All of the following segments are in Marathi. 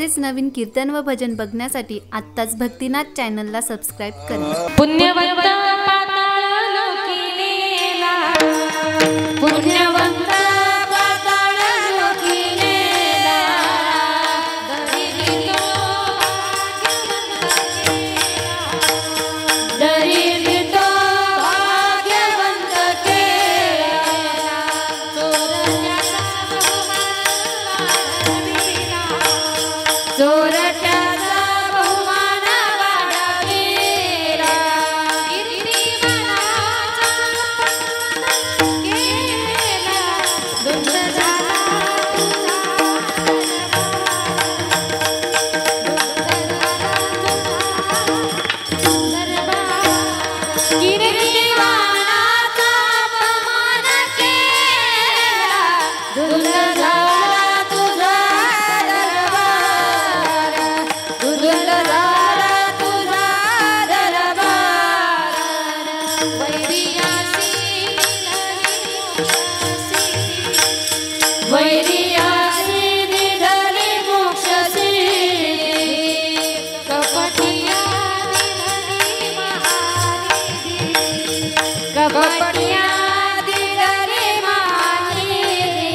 असेच नवीन कीर्तन व भजन बघण्यासाठी आत्ताच भक्तिनाथ चॅनलला सबस्क्राईब करा। पुण्यवंत पाताळ लोकिलेला, पुण्यवंत पाताळ लोकिलेला, दरिद्र भाग्यवंत केला, चोरट्याचा बहुमान वाढविला, कीर्तिमानाचा केला, धुंद झाला कीर्तिमानाचा अपमान केला, धुंद झाला तुझा दरबार, धुंद झाला तुझा दरबार, वैरियासी वैरियासी निधनी मोक्षसिद्धी, कपटिया निधनी महानिधी, कपटिया निधनी महानिधी,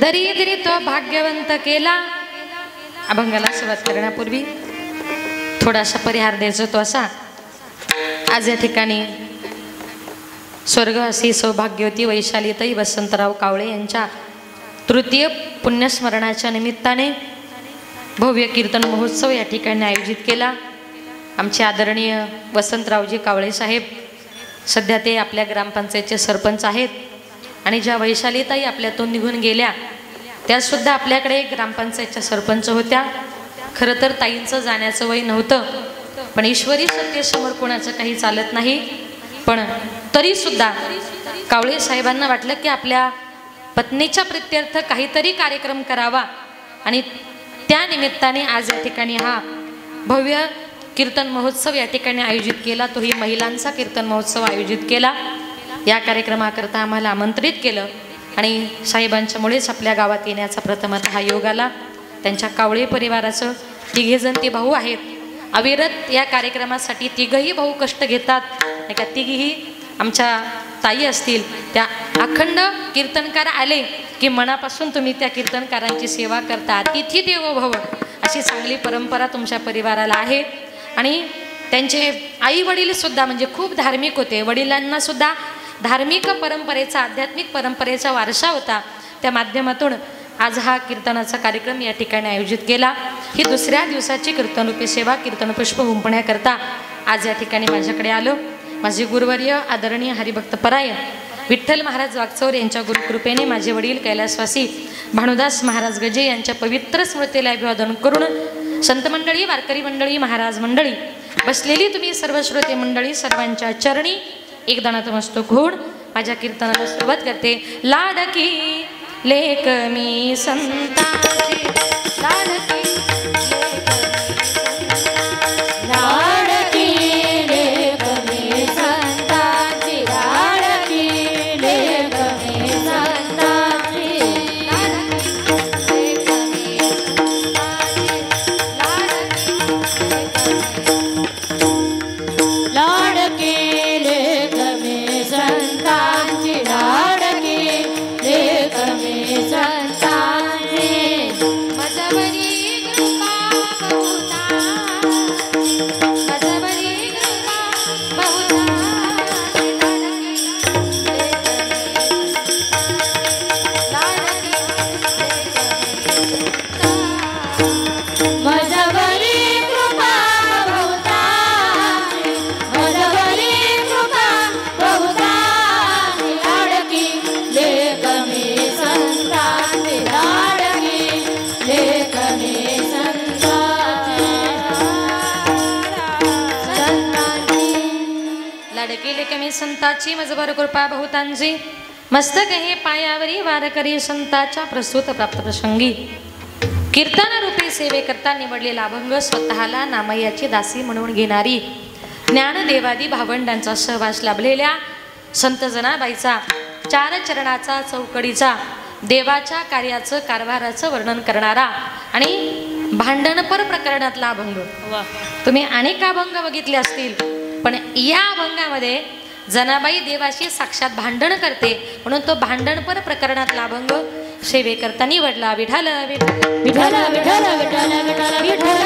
दरिद्री तो भाग्यवंत केला. अभंगाला सुरुवात करण्यापूर्वी थोडासा परिहार द्यायचा तो असा. आज या ठिकाणी स्वर्गवासी सौभाग्यवती वैशालीताई वसंतराव कावळे यांच्या तृतीय पुण्यस्मरणाच्या निमित्ताने भव्य कीर्तन महोत्सव या ठिकाणी आयोजित केला. आमचे आदरणीय वसंतरावजी कावळे साहेब सध्या ते आपल्या ग्रामपंचायतचे सरपंच आहेत आणि ज्या वैशालीताई आपल्यातून निघून गेल्या त्यासुद्धा आपल्याकडे ग्रामपंचायतच्या सरपंच होत्या. खरं तर ताईंचं जाण्याचं वय नव्हतं, पण ईश्वरी सत्तेसमोर कोणाचं काही चालत नाही. पण तरीसुद्धा कावळे साहेबांना वाटलं की आपल्या पत्नीच्या प्रित्यर्थ काहीतरी कार्यक्रम करावा आणि त्या निमित्ताने आज या ठिकाणी हा भव्य कीर्तन महोत्सव या ठिकाणी आयोजित केला. तोही महिलांचा कीर्तन महोत्सव आयोजित केला. या कार्यक्रमाकरता आम्हाला आमंत्रित केलं आणि साहेबांच्यामुळेच आपल्या गावात येण्याचा प्रथमतः हा योग आला. त्यांच्या कावळे परिवाराचं तिघेजण ते भाऊ आहेत. अविरत या कार्यक्रमासाठी तिघही भाऊ कष्ट घेतात. नाही का, तिघीही आमच्या ताई असतील त्या अखंड कीर्तनकार आले की मनापासून तुम्ही त्या कीर्तनकारांची सेवा करता. अतिथी देवो भव अशी चांगली परंपरा तुमच्या परिवाराला आहे. आणि त्यांचे आई वडील सुद्धा म्हणजे खूप धार्मिक होते. वडिलांना सुद्धा धार्मिक परंपरेचा आध्यात्मिक परंपरेचा वारसा होता. त्या माध्यमातून आज हा कीर्तनाचा कार्यक्रम या ठिकाणी आयोजित केला. ही दुसऱ्या दिवसाची कीर्तनरूपी सेवा कीर्तनपुष्प हुंपण्याकरता आज या ठिकाणी माझ्याकडे आलो. माझे गुरुवर्य आदरणीय हरिभक्त परायण विठ्ठल महाराज वागचौर यांच्या गुरुकृपेने माझे वडील कैलासवासी भानुदास महाराज गजे यांच्या पवित्र स्मृतीला अभिवादन करून संत मंडळी, वारकरी मंडळी, महाराज मंडळी, बसलेली तुम्ही सर्व श्रोते मंडळी सर्वांच्या चरणी एकदा नतमस्तक होऊन माझ्या कीर्तनाला सुरुवात करते. लाडकी लेक मी संतांची, लाडकी लेक मी संतांची, लाडकी लेक मी संतांची, लाडकी लेक मी संतांची, लाडकी लेक मी संतांची, मजबरी कृपा बहुता, मजबरी कृपा बहुता, मजबरी कृपा बहुता, मजबरी कृपा बहुता, लाडकी लेक मी संतांची, लाडकी लेक मी संतांची, लाडकी लेक मी संताची मजबर कृपा बहुतांची, मस्तक हे पायावरी वारकरी संताच्या प्रसूत प्राप्त प्रसंगी कीर्तन रूपी सेवेकरता निवडलेला अभंग स्वतःला नामय्याची दासी म्हणून घेणारी ज्ञानदेवादी भावंडांचा सहवास लाभलेल्या संत जनाबाईचा चार चरणाचा चौकडीचा देवाच्या कार्याचं कारभाराचं वर्णन करणारा आणि भांडणपर प्रकरणातला अभंग. तुम्ही अनेक अभंग बघितले असतील, पण या अभंगामध्ये जनाबाई देवाशी साक्षात भांडण करते म्हणून तो भांडणपर प्रकरणातला अभंग सेवेकरता निवडला. विठ्ठल विठ्ठल विठ्ठल विठ्ठल विठ्ठल विठ्ठल विठ्ठल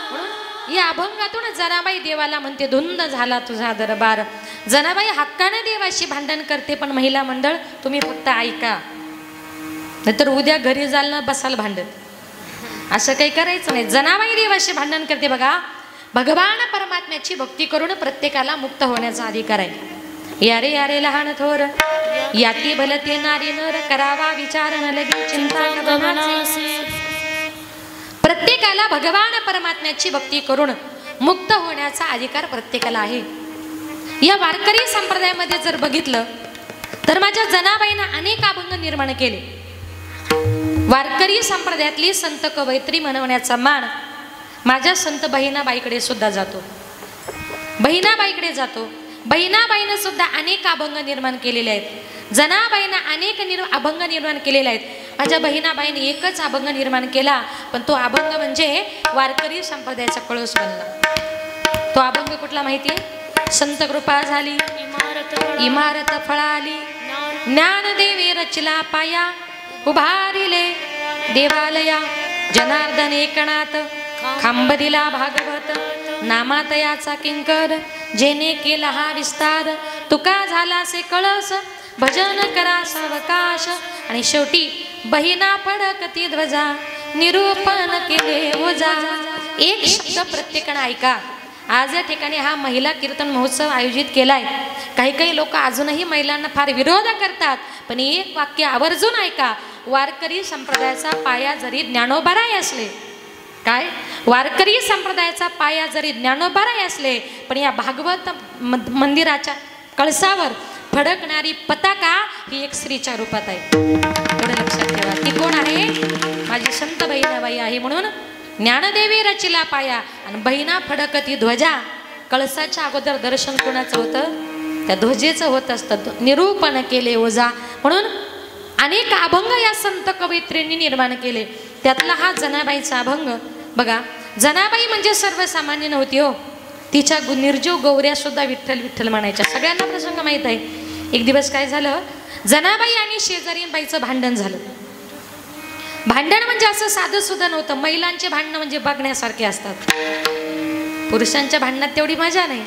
म्हणून या अभंगातून जनाबाई देवाला म्हणते, धुंद झाला तुझा दरबार. जनाबाई हक्काने देवाशी भांडण करते, पण महिला मंडळ तुम्ही फक्त ऐका, नाहीतर उद्या घरी जाल ना बसाल भांडत. असं काही करायचं नाही. जनाबाई देवाशी भांडण करते. बघा, भगवान परमात्म्याची भक्ती करून प्रत्येकाला मुक्त होण्याचा अधिकार आहे. यारे यारे लहान थोर याती भलते नारी नर करावा विचार न लगे चिंता न मनासी. प्रत्येकाला भगवान परमात्म्याची भक्ती करून मुक्त होण्याचा अधिकार प्रत्येकाला आहे. या वारकरी संप्रदायामध्ये जर बघितलं तर माझ्या जनाबाईंना अनेक अभंग निर्माण केले. वारकरी संप्रदायातली संत कवयित्री म्हणवण्याचा मान माझ्या संत बहिणाबाईकडे सुद्धा जातो. बहिणाबाईकडे जातो. बहिणाबाईनं सुद्धा अनेक अभंग निर्माण केलेले आहेत. जनाबाईंना अनेक अभंग निर्माण केलेले आहेत. माझ्या बहिणाबाईने एकच अभंग निर्माण केला, पण तो अभंग म्हणजे वारकरी संप्रदायाचा कळस बनला. तो अभंग कुठला माहिती? संत कृपा झाली इमारत फळाली ज्ञानदेवी रचला पाया उभारिले देवालया जनार्दन एकनाथ खांब दिला भागवत नामातयाचा किंकर जेने केला हा विस्तार तुका झाला से कळस भजन करा सावकाश. आणि शेवटी बहिणा फडकती ध्वजा निरूपण केले ओजा. एक शब्द प्रत्येकाने ऐका. आज या ठिकाणी हा महिला कीर्तन महोत्सव आयोजित केलाय. काही लोक अजूनही महिलांना फार विरोध करतात, पण एक वाक्य आवर्जून ऐका. वारकरी संप्रदायाचा पाया जरी ज्ञानोबाराय असले, काय वारकरी संप्रदायाचा पाया जरी ज्ञानोबाराय असले, पण या भागवत मंदिराच्या कळसावर फडकणारी पताका ही एक स्त्रीच्या रूपात आहे. एवढं लक्षात ठेवा. ती कोण आहे? माझी संत बहिणाबाई आहे. म्हणून ज्ञानदेवी रचिला पाया आणि बहिणा फडकती ध्वजा. कळसाच्या अगोदर दर्शन कोणाचं होतं? त्या ध्वजेचं होत असतं. निरूपण केले ओझा. म्हणून अनेक अभंग या संत कवयित्रींनी निर्माण केले. त्यातला हा जनाबाईचा अभंग बघा. जनाबाई म्हणजे सर्वसामान्य नव्हती हो. तिच्या निर्जीव गौऱ्या सुद्धा विठ्ठल विठ्ठल म्हणायच्या. सगळ्यांना प्रसंग माहीत आहे. एक दिवस काय झालं, जनाबाई आणि शेजारीबाईचं भांडण झालं. भांडण म्हणजे असं साधं सुद्धा नव्हतं. महिलांचे भांडणं म्हणजे बघण्यासारखे असतात. पुरुषांच्या भांडणात तेवढी मजा नाही,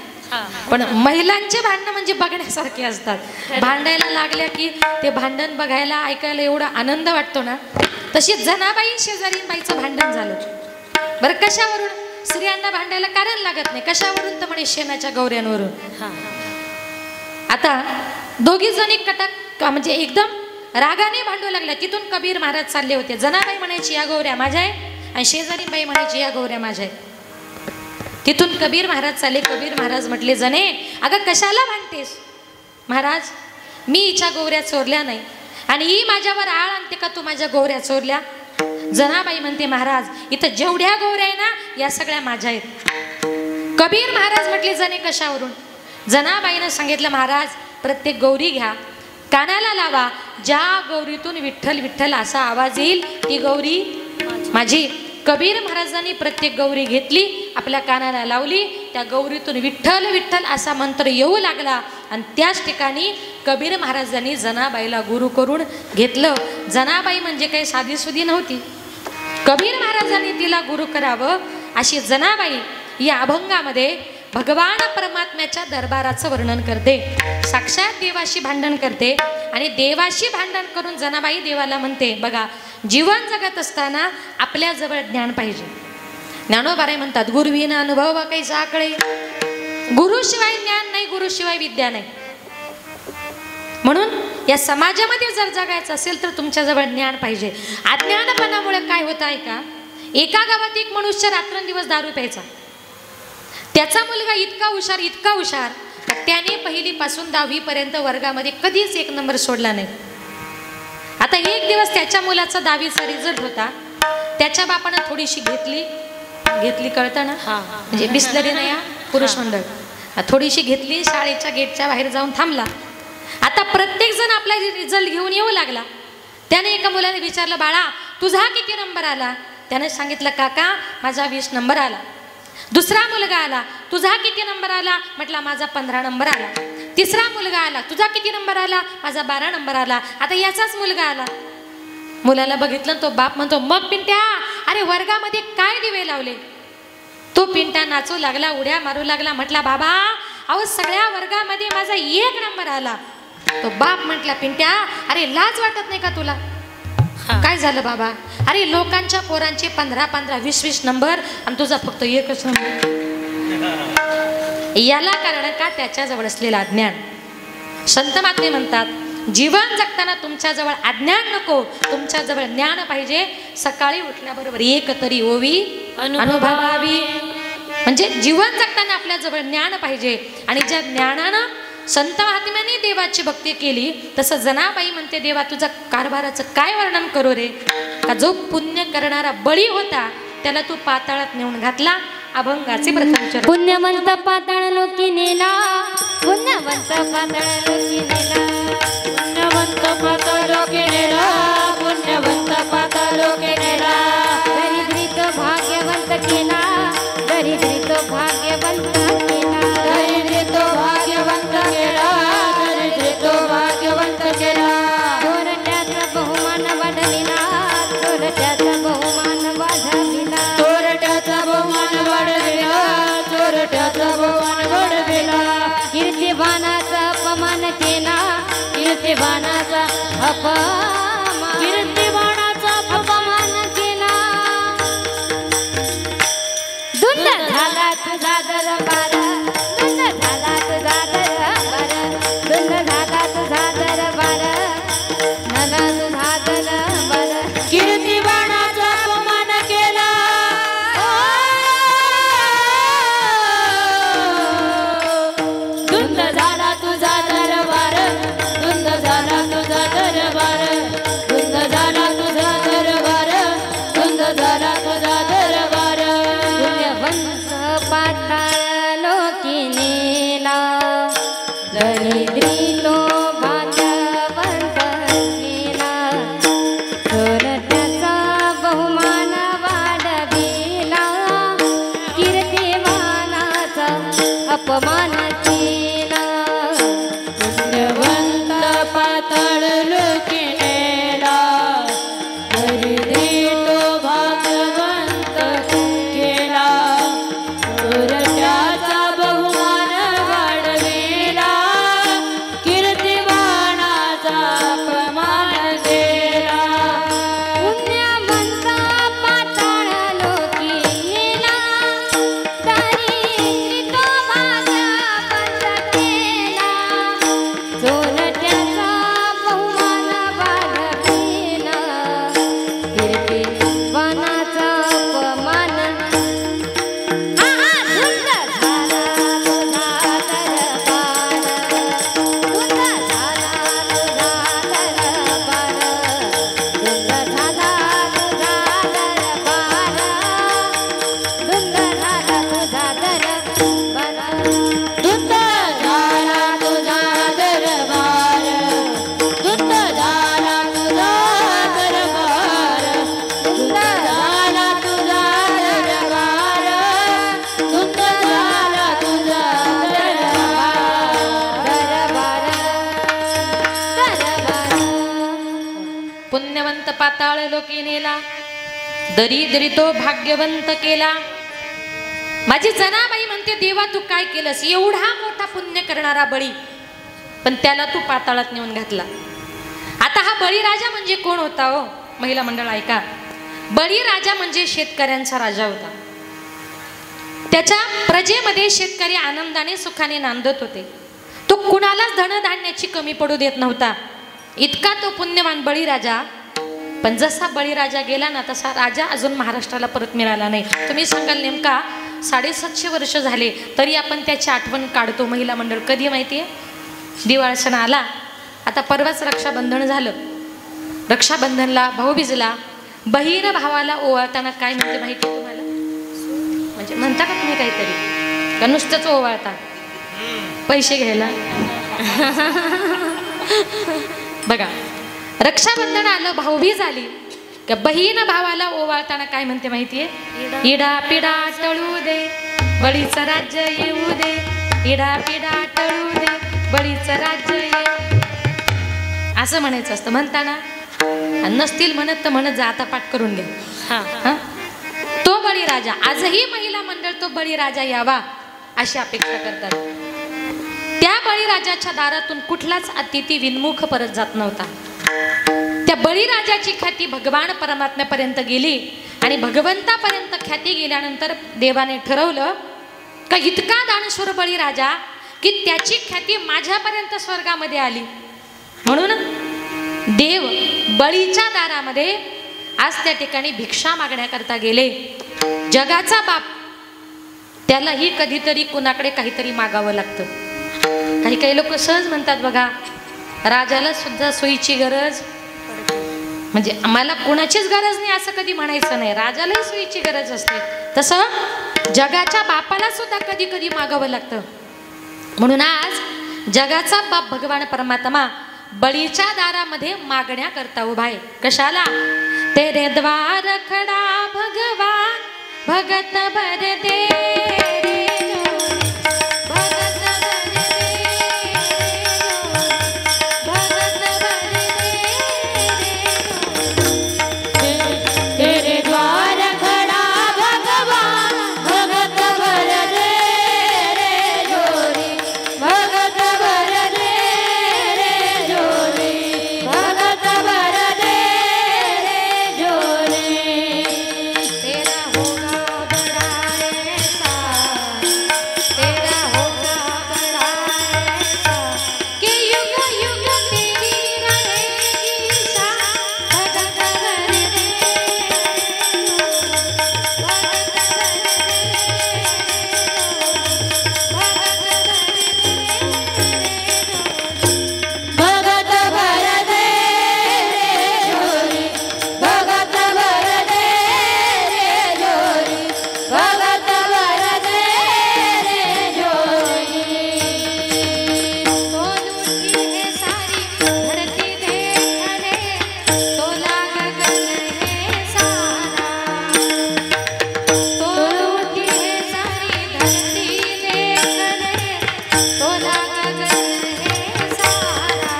पण महिलांचे भांडणं म्हणजे बघण्यासारखे असतात. भांडायला लागल्या की ते भांडण बघायला ऐकायला एवढा आनंद वाटतो ना. तशी जनाबाई शेजारीबाईचं भांडण झालं. बरं कशावरून? स्त्रियांना भांडायला कारण लागत नाही. कशावरून? तर म्हणे शेणाच्या गौऱ्यांवरून. आता दोघी जणी कटाक म्हणजे एकदम रागाने भांडू लागल्या. तिथून कबीर महाराज चालले होते. जनाबाई म्हणायची या गौऱ्या माझ्या आहे, आणि शेजारीबाई म्हणायची या गौऱ्या माझ्या आहे. तिथून कबीर महाराज चालले. कबीर महाराज म्हटले, जने अगं कशाला भांडतेस? महाराज मी हिच्या गौऱ्या चोरल्या नाही, आणि ही माझ्यावर आळ आणते का तू माझ्या गौऱ्या चोरल्या? जनाबाई म्हणते, महाराज इथं जेवढ्या गौऱ्या आहे ना या सगळ्या माझ्या आहेत. कबीर महाराज म्हटले, जने कशावरून? जनाबाईनं सांगितलं, महाराज प्रत्येक गौरी घ्या, कानाला लावा. ज्या गौरीतून विठ्ठल विठ्ठल असा आवाज येईल ती गौरी माझी. कबीर महाराजांनी प्रत्येक गौरी घेतली, आपल्या कानाला लावली. त्या गौरीतून विठ्ठल विठ्ठल असा मंत्र येऊ लागला, आणि त्याच ठिकाणी कबीर महाराजांनी जनाबाईला गुरु करून घेतलं. जनाबाई म्हणजे काही साधीसुधी नव्हती. कबीर महाराजांनी तिला गुरु करावं अशी जनाबाई या अभंगामध्ये भगवान परमात्म्याच्या दरबाराचं वर्णन करते. साक्षात देवाशी भांडण करते, आणि देवाशी भांडण करून जनाबाई देवाला म्हणते, बघा जीवन जगत असताना आपल्या जवळ ज्ञान पाहिजे. ज्ञानोबाराय म्हणतात, गुरुविना अनुभव काही साकळे. गुरुशिवाय ज्ञान नाही, गुरुशिवाय विद्या नाही. म्हणून या समाजामध्ये जर जगायचं असेल तर तुमच्याजवळ ज्ञान पाहिजे. अज्ञानपणामुळे काय होत आहे का, एका गावात एक मनुष्य रात्रंदिवस दारू प्यायचा. त्याचा मुलगा इतका हुशार त्याने पहिलीपासून 10वी पर्यंत वर्गामध्ये कधीच 1 नंबर सोडला नाही. आता एक दिवस त्याच्या मुलाचा 10वीचा रिझल्ट होता. त्याच्या बापानं थोडीशी घेतली कळतं ना, म्हणजे बिसलरी नाही पुरुष मंडळ, थोडीशी घेतली. शाळेच्या गेटच्या बाहेर जाऊन थांबला. आता प्रत्येक जण आपला रिझल्ट घेऊन येऊ लागला. त्याने एका मुलाने विचारलं, बाळा तुझा किती नंबर आला? त्याने सांगितलं, काका माझा 20 नंबर आला. दुसरा मुलगा आला, तुझा किती नंबर आला? म्हटला माझा 15 नंबर आला. तिसरा मुलगा आला, तुझा किती नंबर आला? माझा 12 नंबर आला. आता याचाच मुलगा आला. मुलाला बघितलं, तो बाप म्हणतो, मग पिंट्या अरे वर्गामध्ये काय दिवे लावले? तो पिंट्या नाचू लागला, उड्या मारू लागला. म्हटला, बाबा अहो सगळ्या वर्गामध्ये माझा 1 नंबर आला. तो बाप म्हटला, पिंट्या अरे लाज वाटत नाही का तुला? काय झालं बाबा? अरे लोकांच्या पोरांचे 15-15, 20-20 नंबर, आणि तुझा फक्त 1च नंबर. याला कारण का? त्याच्याजवळ असलेला ज्ञान. संत महात्मे म्हणतात, जीवन जगताना तुमच्याजवळ अज्ञान नको, तुमच्याजवळ ज्ञान पाहिजे. सकाळी उठल्याबरोबर एक तरी ओवी अनुभवावी. म्हणजे जीवन जगताना आपल्याजवळ ज्ञान पाहिजे. आणि ज्या ज्ञानानं संत महात्म्यांनी देवाची भक्ती केली, तसं जनाबाई म्हणते, देवा तुझा कारभाराचं काय वर्णन करू रे. का जो पुण्य करणारा बळी होता त्याला तू पाताळात नेऊन घातला. अभंगाचे प्रथम चरण. पुण्यवंत पाताळ लोकी नेला, पुण्यवंत पाताळ लोकी नेला, पुण्यवंत पाताळ लोकी नेला, पुण्यवंत पाताळ लोकी नेला. दरिद्रीत भाग्यवंत केला, दरिद्रीत भाग्यवंत केला, दरिद्रीत भाग्यवंत केला, दरिद्रीत भाग्यवंत केला. चोरट्याचा बहुमान वाढविला, चोरट्याचा बहुमान वाढविला, चोरट्याचा बहुमान वाढविला, चोरट्याचा बहुमान वाढविला. कीर्तिवानाचा अपमान केला, कीर्तिवानाचा अपमान, कीर्तिवानाचा अपमान केला. धुंद झाला तुझा दरबार, धुंद झाला तुझा दरबार, धुंद झाला तुझा दरबार, झाला तुझा दरबार. कीर्तिवानाचा अपमान केला, धुंद झाला तुझा दरबार, धुंद झाला तुझा दरबार, धुंद झाला तुझा दरबार, धुंद झाला तुझा दरबार. पुण्यवंत पाताळ लोकी नेला, दरिद्री तो भाग्यवंत केला. चोरट्याचा बहुमान वाढविला, कीर्तिवानाचा अपमान केला. पुण्यवंत पाताळ लोकी नेला, दरिद्री तो भाग्यवंत केला. चोरट्याचा बहुमान वाढविला, कीर्तिवानाचा अपमान केला. पुण्यवंत पाताळ लोकी नेला, दरिद्री तो भाग्यवंत केला. चोरट्याचा बहुमान वाढविला, कीर्तिवानाचा अपमान. धुंद झाला तुझा दरबार, धुंद झाला तुझा दरबार, धुंद झाला तुझा दरबार, धुंद झाला तुझा दरबार, धुंद झाला तुझा दरबार, धुंद झाला तुझा दरबार, धुंद झाला तुझा दरबार, धुंद झाला तुझा दरबार, दरबार. पुण्यवंत पाताळ लोकी नेला, दरिद्री तो भाग्यवंत केला. माझी जनाबाई म्हणते, देवा तू काय केलंस. एवढा मोठा पुण्य करणारा बळी, पण त्याला तू पाताळात नेऊन घातला. आता हा बळीराजा म्हणजे कोण होता हो महिला मंडळ ऐका. बळीराजा म्हणजे शेतकऱ्यांचा राजा होता. त्याच्या प्रजेमध्ये शेतकरी आनंदाने सुखाने नांदत होते. तो कुणालाच धनधान्याची कमी पडू देत नव्हता. इतका तो पुण्यवान बळीराजा. पण जसा बळीराजा गेला ना, तसा राजा अजून महाराष्ट्राला परत मिळाला नाही. तुम्ही सांगाल नेमका 750 वर्ष झाले तरी आपण त्याची आठवण काढतो महिला मंडळ. कधी माहितीये? दिवाळ सण आला. आता परवाच रक्षाबंधन झालं. रक्षाबंधनला भाऊबीजला बहीण भावाला ओवाळताना काय म्हणते माहिती तुम्हाला? म्हणजे म्हणता का तुम्ही काहीतरी, का नुसतंच ओवाळता पैसे घ्यायला? बघा, रक्षाबंधन आलं, भाऊबीज आली का बहीण भावाला ओवाळताना काय म्हणते माहितीये? इडा पिडा टळू दे, बळीचं राज्य येऊ दे. इडा पिडा टळू दे, बळीचं राज्य ये. असं म्हणायचं असतं. म्हणताना नसतील म्हणत तर म्हणत जा, आता पाठ करून घ्या. तो बळीराजा. आजही महिला मंडळ तो बळीराजा यावा अशी अपेक्षा करतात. त्या बळीराजाच्या दारातून कुठलाच अतिथी विनमुख परत जात नव्हता. त्या बळीराजाची ख्याती भगवान परमात्म्यापर्यंत गेली. आणि भगवंतापर्यंत ख्याती गेल्यानंतर देवाने ठरवलं का इतका दानशूर बळीराजा की त्याची ख्याती माझ्यापर्यंत स्वर्गामध्ये आली. म्हणून देव बळीच्या दारामध्ये आज त्या ठिकाणी भिक्षा मागण्याकरता गेले. जगाचा बाप, त्यालाही कधीतरी कुणाकडे काहीतरी मागावं लागतं. काही लोक सहज म्हणतात बघा, राजाला सुद्धा सोयीची गरज, म्हणजे आम्हाला कुणाचीच गरज नाही असं कधी म्हणायचं नाही, राजालाही सोयीची गरज असते. तसं जगाच्या बापाला सुद्धा कधी कधी मागावं लागतं. म्हणून आज जगाचा बाप भगवान परमात्मा बळीच्या दारामध्ये मागण्या करता उभा आहे. कशाला? तेरे द्वार खडा भगवान भगत भर दे रे जोरी, भगत भर दे भगत भर दे तेरे द्वार खड़ा भगवान भगत भर दे रे जोरी, भगत भर दे रे जोरी, भगत भर दे रे जोरी. तेरा होगा बड़ा ऐसा, तेरा होगा बड़ा ऐसा कि युग युग तेरी रहेगी शान, भगत भर दे भगत भर दे रे जोरी, भगत भर दे रे जोरी, भगत भर दे रे जोरी. तो लूटी है सारी धरती देखने, तोला गगन है सारा, तो लूटी है सारी धरती देखने, तोला गगन है सारा,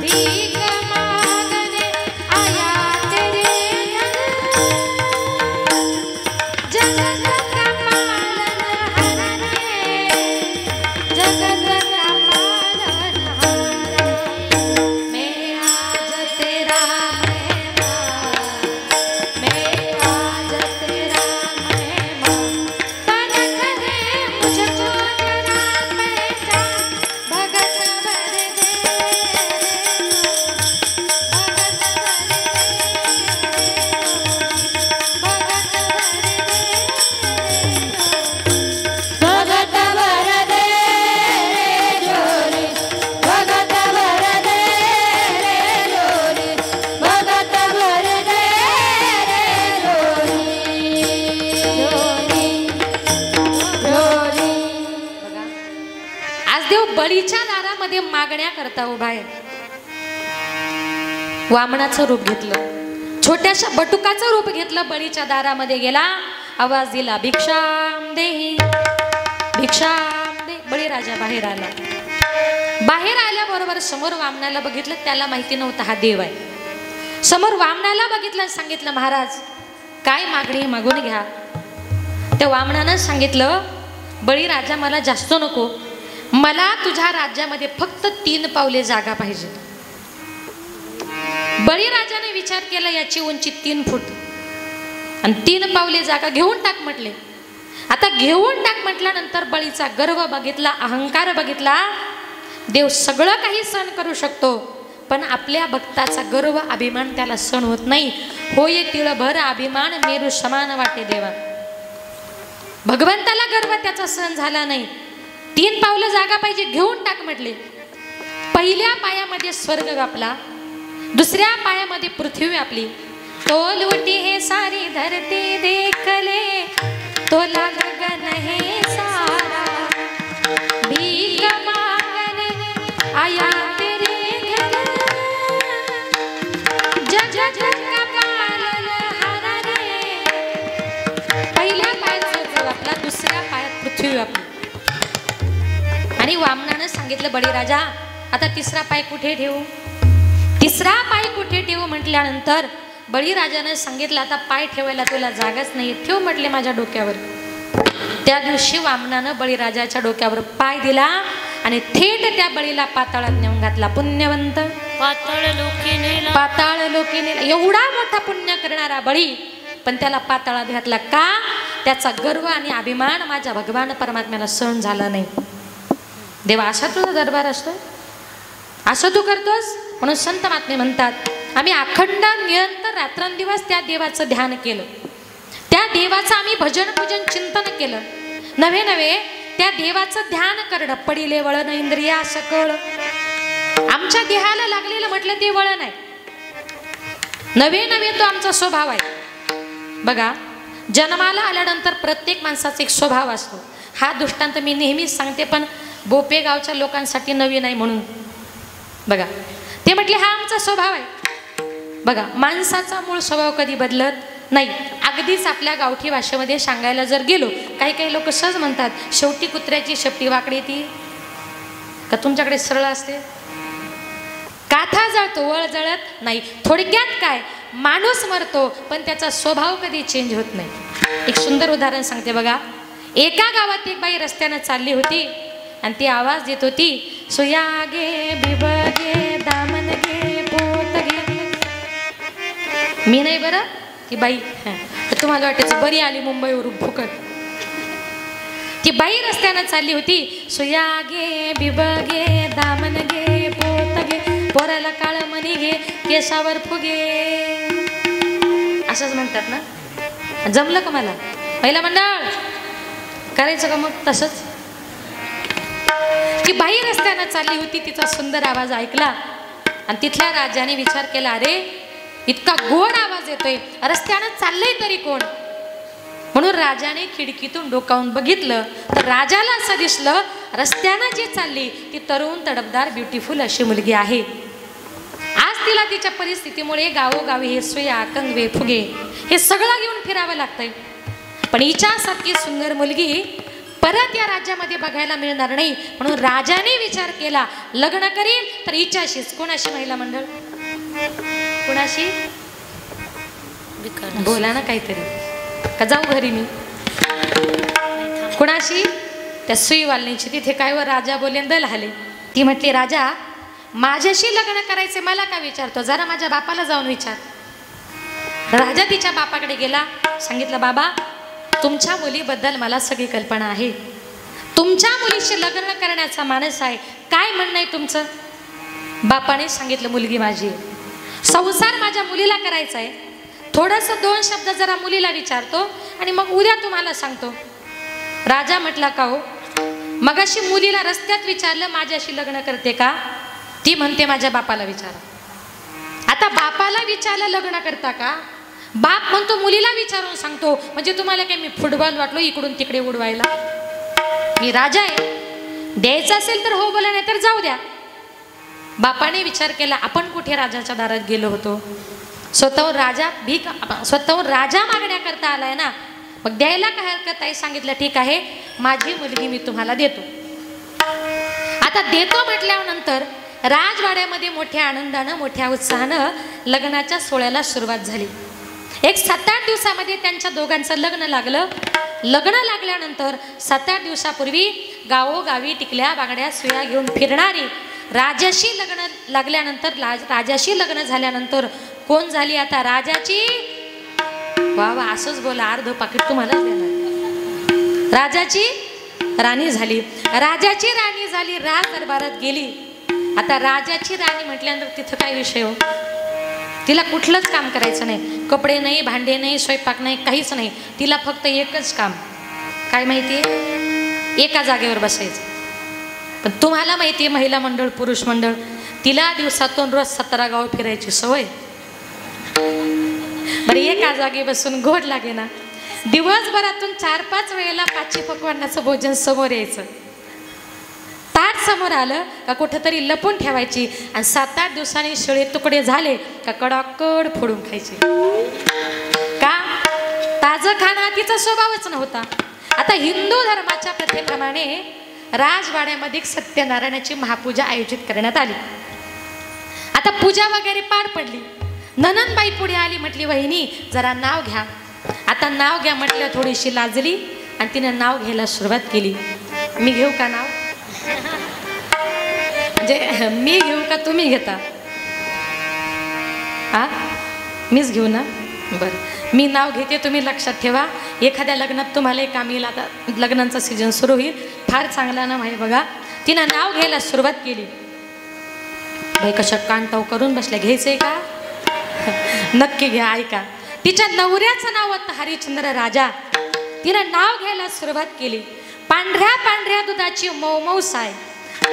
भीख मांगने आया तेरे घर, जगत का पालनहार रे, जगत का पालनहार. मैं आज तेरा मेहमान, मैं आज तेरा मेहमान, तन करे मुझको जरा पहचान, भगत भर दे भगत भर दे रे जोरी, भगत भर दे रे जोरी, भगत भर दे रे जोरी. जोरी आज देव बळीच्या दारामध्ये मागण्या करता उभा आहे. वामनाचं रूप घेतलं, छोट्याशा बटुकाचं रूप घेतलं, बळीच्या दारामध्ये गेला, आवाज दिला, भिक्षाम देही, भिक्षाम दे. बळीराजा बाहेर आला. बाहेर आल्याबरोबर समोर वामनाला बघितलं, त्याला माहिती नव्हतं हा देव आहे. समोर वामनाला बघितलं, सांगितलं, महाराज काय मागणी मागून घ्या. त्या वामनानं सांगितलं, बळीराजा मला जास्त नको, मला तुझ्या राज्यामध्ये फक्त 3 पावले जागा पाहिजे. बळीराजाने विचार केला, याची उंची 3 फूट आणि 3 पावले जागा घेऊन टाक म्हटले. आता घेऊन टाक म्हटल्यानंतर बळीचा गर्व बघितला, अहंकार बघितला. देव सगळं काही सहन करू शकतो, पण आपल्या भक्ताचा गर्व अभिमान त्याला सहन होत नाही. होय तिळभर अभिमान मेरू समान वाटे देवा. भगवंताला गर्व त्याचा सहन झाला नाही. 3 पावलं जागा पाहिजे, घेऊन टाक म्हटले. पहिल्या पायामध्ये स्वर्ग व्यापला, दुसऱ्या पायामध्ये पृथ्वी व्यापली. तो लुटी हे सारी धरती देखले, तोला गगन हे सारा, भीख मांगने आया तेरे घर, जग का पालनहार रे. पहिल्या पायात स्वर्ग व्यापला, दुसऱ्या पायात पृथ्वी व्यापली. आणि वामनानं सांगितलं, बळीराजा आता 3रा पाय कुठे ठेवू, 3रा पाय कुठे ठेवू म्हटल्यानंतर बळीराजानं सांगितलं, आता पाय ठेवायला तुला जागाच नाही, ठेव म्हटले माझ्या डोक्यावर. त्या दिवशी वामनानं बळीराजाच्या डोक्यावर पाय दिला आणि थेट त्या बळीला पाताळात नेऊन घातला. पुण्यवंत पाताळ लोकी नेला, पाताळ लोकी नेला. एवढा मोठा पुण्य करणारा बळी, पण त्याला पाताळात घातला का? त्याचा गर्व आणि अभिमान माझ्या भगवान परमात्म्याला सहन झाला नाही. देवा असा तुझा दरबार असतो, असं तू करतोस? म्हणून संत महात्मे म्हणतात आम्ही अखंड निरंतर रात्रंदिवस त्या देवाचं ध्यान केलं, त्या देवाचं आम्ही भजन पूजन चिंतन केलं. नव्हे नव्हे त्या देवाचं ध्यान करणं. पडिले वळण इंद्रिया सकळ, आमच्या देहाला लागलेलं म्हटलं ते वळण आहे. नव्हे नव्हे तो आमचा स्वभाव आहे. बघा, जन्माला आल्यानंतर प्रत्येक माणसाचा एक स्वभाव असतो. हा दृष्टांत मी नेहमीच सांगते, पण बोपे गावच्या लोकांसाठी नवीन आहे म्हणून. बघा, ते म्हटले हा आमचा स्वभाव आहे. बघा, माणसाचा मूळ स्वभाव कधी बदलत नाही. अगदीच आपल्या गावठी भाषेमध्ये सांगायला जर गेलो, काही काही लोक सहज म्हणतात शेवटी कुत्र्याची शेपटी वाकडी ती का तुमच्याकडे सरळ असते? काथा जळतो, वळ जळत नाही. थोडक्यात काय, माणूस मरतो पण त्याचा स्वभाव कधी चेंज होत नाही. एक सुंदर उदाहरण सांगते बघा. एका गावात एक बाई रस्त्यानं चालली होती आणि ती आवाज देत होती, सुयागे बिबगे दामन गे पोत गे. मी नाही बरं, ती बाई. तुम्हाला वाटायचं बरी आली मुंबईवरून फुकट. ती बाई रस्त्यानं चालली होती, सुयागे बिबगे दामन गे पोत गे, पोराला काळ मणी घे केसावर फुगे. असंच म्हणतात ना. जमलं का मला? पहिला मंडळ करायचं का मग तसंच? ती बाई रस्त्यानं चालली होती, तिचा सुंदर आवाज ऐकला आणि तिथल्या राजाने विचार केला, अरे इतका गोड आवाज येतोय, रस्त्यानं चाललंय तरी कोण? म्हणून राजाने खिडकीतून डोकावून बघितलं तर राजाला असं दिसलं, रस्त्यानं जी चालली ती तरुण तडफदार ब्युटिफुल अशी मुलगी आहे. आज तिला तिच्या परिस्थितीमुळे गावोगावी हे सुया कंगवे फुगे हे सगळं घेऊन फिरावं लागतंय. पण हिच्यासारखी सुंदर मुलगी परत या राज्यामध्ये बघायला मिळणार नाही. म्हणून राजाने विचार केला, लग्न करील तर हिच्याशीच. कोणाशी? महिला मंडळ कोणाशी? बोला ना काहीतरी, का जाऊ घरी मी? कुणाशी? त्या सुईवालनीची. तिथे काय व राजा बोले दल आले. ती म्हटली, राजा माझ्याशी लग्न करायचे मला का विचारतो, जरा माझ्या बापाला जाऊन विचार. राजा तिच्या बापाकडे गेला, सांगितलं, बाबा तुमच्या मुलीबद्दल मला सगळी कल्पना आहे, तुमच्या मुलीशी लग्न करण्याचा मानस आहे, काय म्हणणं आहे तुमचं? बापाने सांगितलं, मुलगी माझी आहे, संसार माझ्या मुलीला करायचा आहे, थोडंसं 2 शब्द जरा मुलीला विचारतो आणि मग उद्या तुम्हाला सांगतो. राजा म्हटला, का हो मगाशी मुलीला रस्त्यात विचारलं माझ्याशी लग्न करते का? ती म्हणते माझ्या बापाला विचारा. आता बापाला विचारलं लग्न करता का? बाप म्हणतो मुलीला विचारून सांगतो. म्हणजे तुम्हाला काय मी फुटबॉल वाटलो इकडून तिकडे उडवायला? मी राजा आहे, द्यायचं असेल तर हो बोला, नाही तर जाऊ द्या. बापाने विचार केला, आपण कुठे राजाच्या दारात गेलो होतो? स्वतःहून राजा मागण्या करता आलाय ना, मग द्यायला काय हरकत आहे? सांगितलं, ठीक आहे माझी मुलगी मी तुम्हाला देतो. आता देतो म्हटल्यानंतर राजवाड्यामध्ये मोठ्या आनंदानं मोठ्या उत्साहानं लग्नाच्या सोहळ्याला सुरुवात झाली. एक 7-8 दिवसामध्ये त्यांच्या दोघांचं लग्न लागलं. लग्न लागल्यानंतर 7-8 दिवसापूर्वी गावोगावी टिकल्या बांगड्या सुया घेऊन फिरणारी राजाशी लग्न लागल्यानंतर राजाशी लग्न झाल्यानंतर कोण झाली आता? राजाची. वा वा, असंच बोला, अर्ध पाकिट तुम्हालाच देणार. राजाची राणी झाली. राजाची राणी झाली, राज दरबारात गेली. आता राजाची राणी म्हटल्यानंतर तिथं काय विषय हो? तिला कुठलंच काम करायचं नाही, कपडे नाही, भांडे नाही, स्वयंपाक नाही, काहीच नाही. तिला फक्त एकच काम, काय माहिती आहे? एका जागेवर बसायचं. पण तुम्हाला माहिती आहे महिला मंडळ पुरुष मंडळ, तिला दिवसातून रोज 17 गाव फिरायची सवय. बरं, एका जागी बसून गोड लागे ना. दिवसभरातून 4-5 वेळेला 5 पक्वान्नाचं भोजन समोर यायचं. ताट समोर आलं का कुठंतरी लपून ठेवायची आणि 7-8 दिवसांनी शिळे तुकडे झाले का कडाकड फोडून खायचे. का? ताजं खाणं तिचा स्वभावच नव्हता. आता हिंदू धर्माच्या प्रथेप्रमाणे राजवाड्यामध्ये सत्यनारायणाची महापूजा आयोजित करण्यात आली. आता पूजा वगैरे पार पडली. ननंदबाई पुढे आली, म्हटली, वहिनी जरा नाव घ्या. आता नाव घ्या म्हटलं, थोडीशी लाजली आणि तिने नाव घ्यायला सुरुवात केली. मी घेऊ का नाव? म्हणजे मी घेऊ का तुम्ही घेता? हा, मीच घेऊ ना. बरं, मी नाव घेते, तुम्ही लक्षात ठेवा. एखाद्या लग्नात तुम्हाला काम येईल. आता लग्नांचा सीजन सुरू होईल, फार चांगला नाव आहे बघा. तिनं नाव घ्यायला सुरुवात केली. बाई कशा कांटाव करून बसल्या, घ्यायचंय का? नक्की घ्या, ऐका. तिच्या नवऱ्याचं नाव होतं हरिश्चंद्र राजा. तिनं नाव घ्यायला सुरुवात केली. पांढऱ्या पांढऱ्या दुधाची मऊ साय,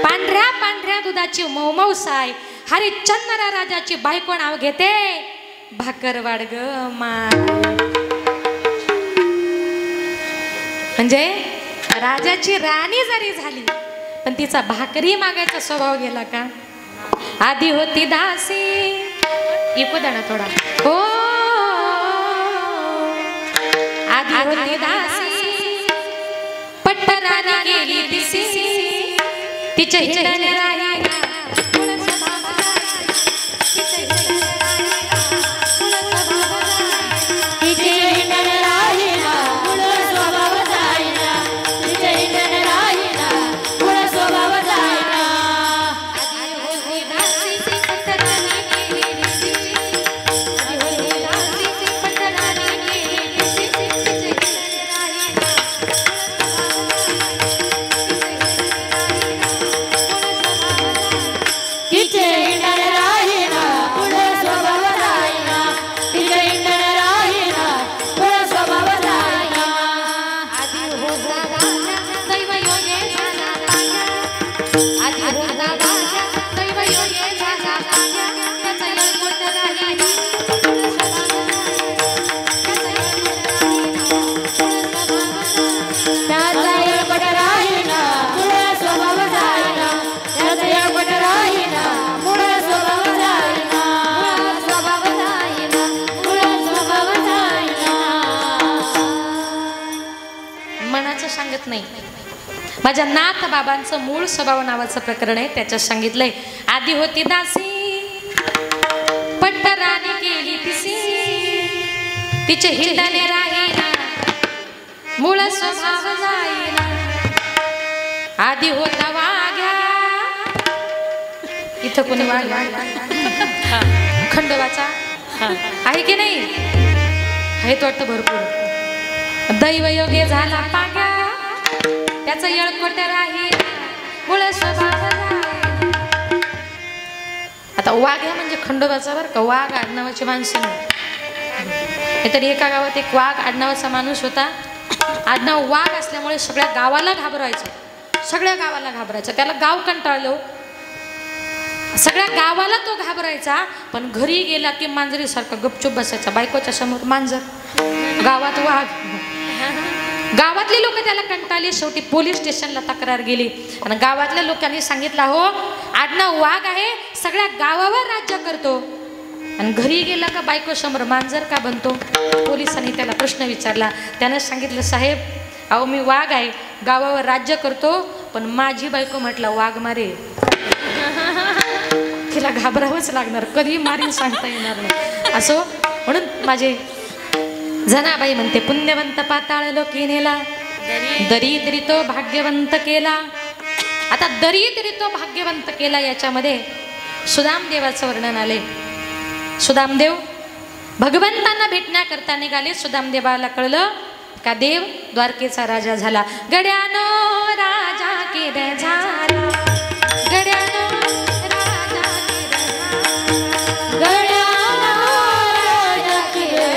पांढऱ्या पांढऱ्या दुधाची मऊ साय, हरिश्चंद्र राजाची बायको नाव घेते भाकरवाड ग माय. म्हणजे राजाची राणी जरी झाली पण तिचा भाकरी मागायचा स्वभाव गेला का? आधी होती दासी, इको दाणा थोडा. हो, आधी होती दासी, पट्टराणी गेली दिसी, तिच्या हिंडण राहिला सांगत नाही. माझ्या नाथ बाबांचं मूळ स्वभाव नावाचं प्रकरण आहे, त्याच्यात सांगितलंय. आधी होती दासी, पट्टराणी केली तिसी, तिचे हिंडणे राहिना, मूळ स्वभाव जाईना. आधी होता वाघ्या, इथं कोणी वाघ खंडोबाचा आहे की नाही? आहे तो वाटतं भरपूर. दैवयोगे झाला पाग्या, त्याचं येळकोट राही, मूळ स्वभाव. आता वाघ्या म्हणजे खंडोबाचा बरं का. वाघ आडनावाची माणसं नाही. तरी एका गावात एक वाघ आडनावाचा माणूस होता. आडनाव वाघ असल्यामुळे सगळ्या गावाला घाबरायचं, सगळ्या गावाला घाबरायचं. त्याला गाव कंटाळलं, सगळ्या गावाला तो घाबरायचा. पण घरी गेला की मांजरीसारखा गपचूप बसायचा. बायकोच्या समोर मांजर, गावात वाघ. गावातले लोक त्याला कंटाळले. शेवटी पोलीस स्टेशनला तक्रार गेली आणि गावातल्या लोकांनी सांगितलं, हो आडनाव वाघ आहे, सगळ्या गावावर राज्य करतो, आणि घरी गेला का बायको समोर मांजर का बनतो? पोलिसांनी त्याला प्रश्न विचारला. त्यानं सांगितलं, साहेब अहो मी वाघ आहे, गावावर राज्य करतो, पण माझी बायको म्हटलं वाघ मारे, तिला घाबरावंच लागणार, कधी मारीन सांगता येणार नाही. असो म्हणून माझे जनाबाई म्हणते, पुण्यवंत पाताळ लोकी नेला, दरिद्री तो भाग्यवंत केला. आता दरिद्री तो भाग्यवंत केला याच्यामध्ये सुदामदेवाचं वर्णन आले. सुदामदेव भगवंतांना भेटण्याकरता निघाले. सुदामदेवाला कळलं का देव द्वारकेचा राजा झाला. गड्यानो राजा किरे झाला, गड्यानो राजा किरे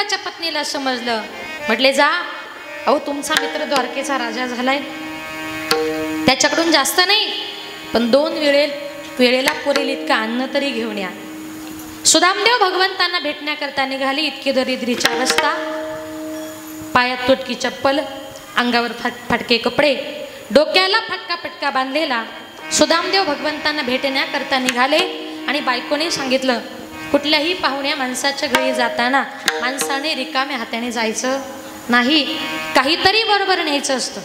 सुदामदेवाच्या पत्नीला समजलं. म्हटले जा, अहो तुमचा मित्र द्वारकेचा राजा झालाय, त्याच्याकडून जास्त नाही पण 2 वेळेला पुरेल इतकं अन्न तरी घेऊन या. सुदामदेव भगवंतांना भेटण्याकरता निघाले. इतकी दरिद्रीची अवस्था, पायात तुटकी चप्पल, अंगावर फाटके कपडे, डोक्याला फटका बांधलेला सुदामदेव भगवंतांना भेटण्याकरता निघाले. आणि बायकोने सांगितलं, कुठल्याही पाहुण्या माणसाच्या घरी जाताना माणसाने रिकाम्या हाताने जायचं नाही, काहीतरी बरोबर न्यायचं असतं.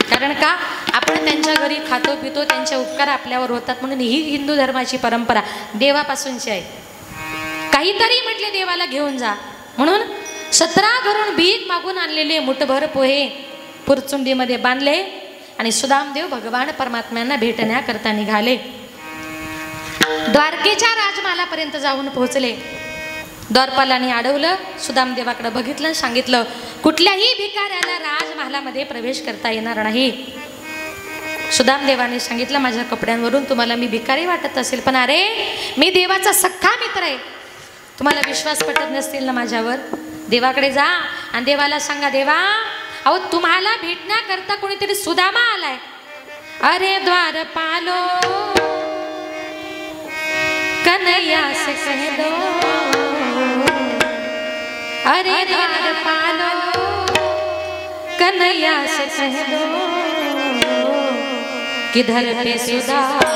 कारण का, आपण त्यांच्या घरी खातो पितो, त्यांचे उपकार आपल्यावर होतात, म्हणून ही हिंदू धर्माची परंपरा देवापासूनची आहे. काहीतरी म्हटले देवाला घेऊन जा. म्हणून 17 घरून भीक मागून आणलेले मुठभर पोहे पुरचुंडीमध्ये बांधले आणि सुदामदेव भगवान परमात्म्यांना भेटण्याकरता निघाले. द्वारकेच्या राजमहालापर्यंत जाऊन पोहोचले. द्वारपालाने अडवलं, सुदामदेवाकडे बघितलं, सांगितलं कुठल्याही भिकाऱ्याला राजमहालामध्ये प्रवेश करता येणार नाही. सुदामदेवाने सांगितलं, माझ्या कपड्यांवरून तुम्हाला मी भिकारी वाटत असेल, पण अरे मी देवाचा सख्खा मित्र आहे. तुम्हाला विश्वास पटत नसतील ना माझ्यावर, देवाकडे जा आणि देवाला सांगा, देवा अहो तुम्हाला भेटण्याकरता कोणीतरी सुदामा आलाय. अरे द्वारपालो कन्हैया से कह दो, अरे द्वारपालो कन्हैया से कह दो, किधर पे सुदामा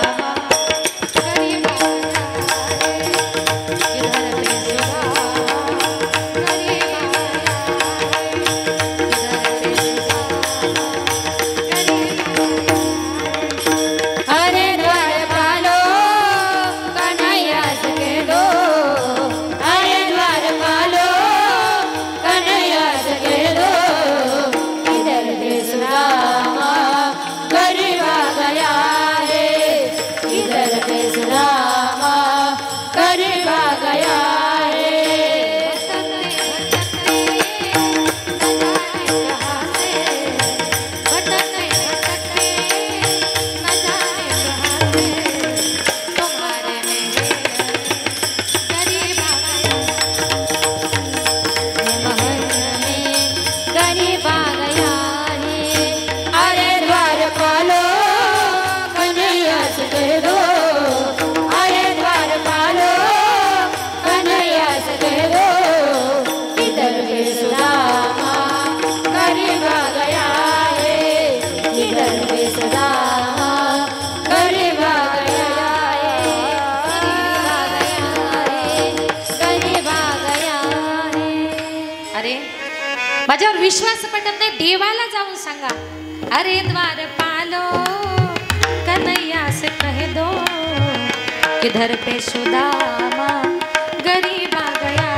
माझ्यावर विश्वास पटत नाही, देवाला जाऊन सांगा. अरे द्वारपालो कन्हैया से कह दो, किधर पे सुदामा गरीब आ गया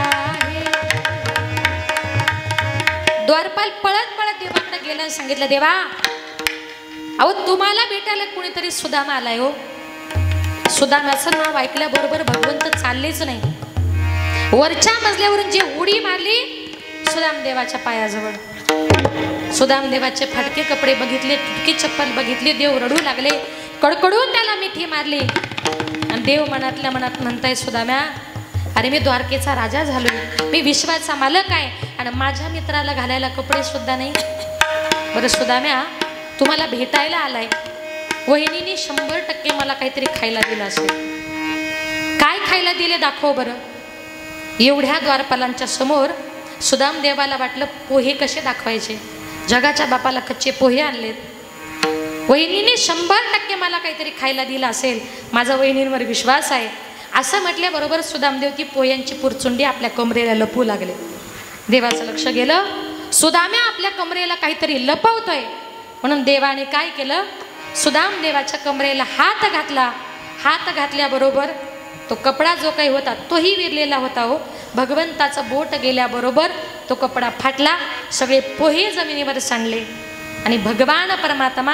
है. द्वारपाल पळत पळत देवाकडे गेला, सांगितलं, देवा अहो तुम्हाला भेटायला कोणीतरी सुदामा आलाय. हो, सुदामाचं नाव ऐकल्याबरोबर भगवंत चाललेच नाही. वरच्या मजल्यावरून जे उडी मारली सुदामदेवाच्या पायाजवळ. सुदामदेवाचे फाटके कपडे बघितले, तुटकी चप्पल बघितली, देव रडू लागले, कडकडून त्याला मिठी मारली. आणि देव मनातल्या मनात म्हणताय, सुदाम्या अरे मी द्वारकेचा राजा झालोय, मी विश्वाचा मालक आहे आणि माझ्या मित्राला घालायला कपडे सुद्धा नाही. बरं सुदाम्या तुम्हाला भेटायला आलाय, वहिनीने 100% मला काहीतरी खायला दिलं असेल. काय खायला दिले दाखव बरं. एवढ्या द्वारपालांच्या समोर सुदामदेवाला वाटलं पोहे कसे दाखवायचे. जगाच्या बापाला कच्चे पोहे आणलेत, वहिनीने 100% मला काहीतरी खायला दिलं असेल, माझा वहिनींवर विश्वास आहे. असं म्हटल्याबरोबर सुदामदेव ती पोह्यांची पुरचुंडी आपल्या कमरेला लपवू लागले. देवाचं लक्ष गेलं, सुदाम्या आपल्या कमरेला काहीतरी लपवतोय. म्हणून देवाने काय केलं, सुदामदेवाच्या कमरेला हात घातला. हात घातल्याबरोबर तो कपडा जो काही होता तोही विरलेला होता. हो, भगवंताचं बोट गेल्याबरोबर तो कपडा फाटला, सगळे पोहे जमिनीवर सांडले आणि भगवान परमात्मा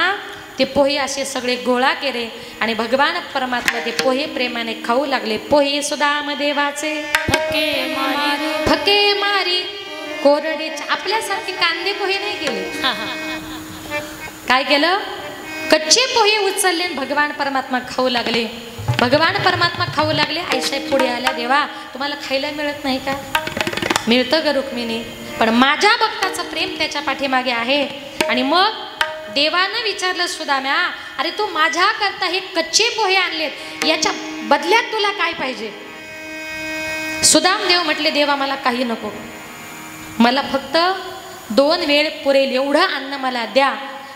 ते पोहे असे सगळे गोळा केले आणि भगवान परमात्मा ते पोहे प्रेमाने खाऊ लागले. पोहे सुदामदेवाचे फके मारी कोरडे. आपल्यासारखे कांदे पोहे नाही केले. काय केलं, कच्चे पोहे उचलले, भगवान परमात्मा खाऊ लागले. भगवान परमात्मा खाऊ लागले. आईसाहेब पुढे आल्या, देवा तुम्हाला खायला मिळत नाही का. मिळतं ग रुक्मिणी, पण माझ्या भक्ताचं प्रेम त्याच्या पाठीमागे आहे. आणि मग देवानं विचारलं सुदाम्या, अरे तू माझ्या करता हे कच्चे पोहे आणलेत, याच्या बदल्यात तुला काय पाहिजे? सुदामदेव म्हटले, देवा मला काही नको, मला फक्त 2 वेळ पुरेल एवढं अन्न मला द्या.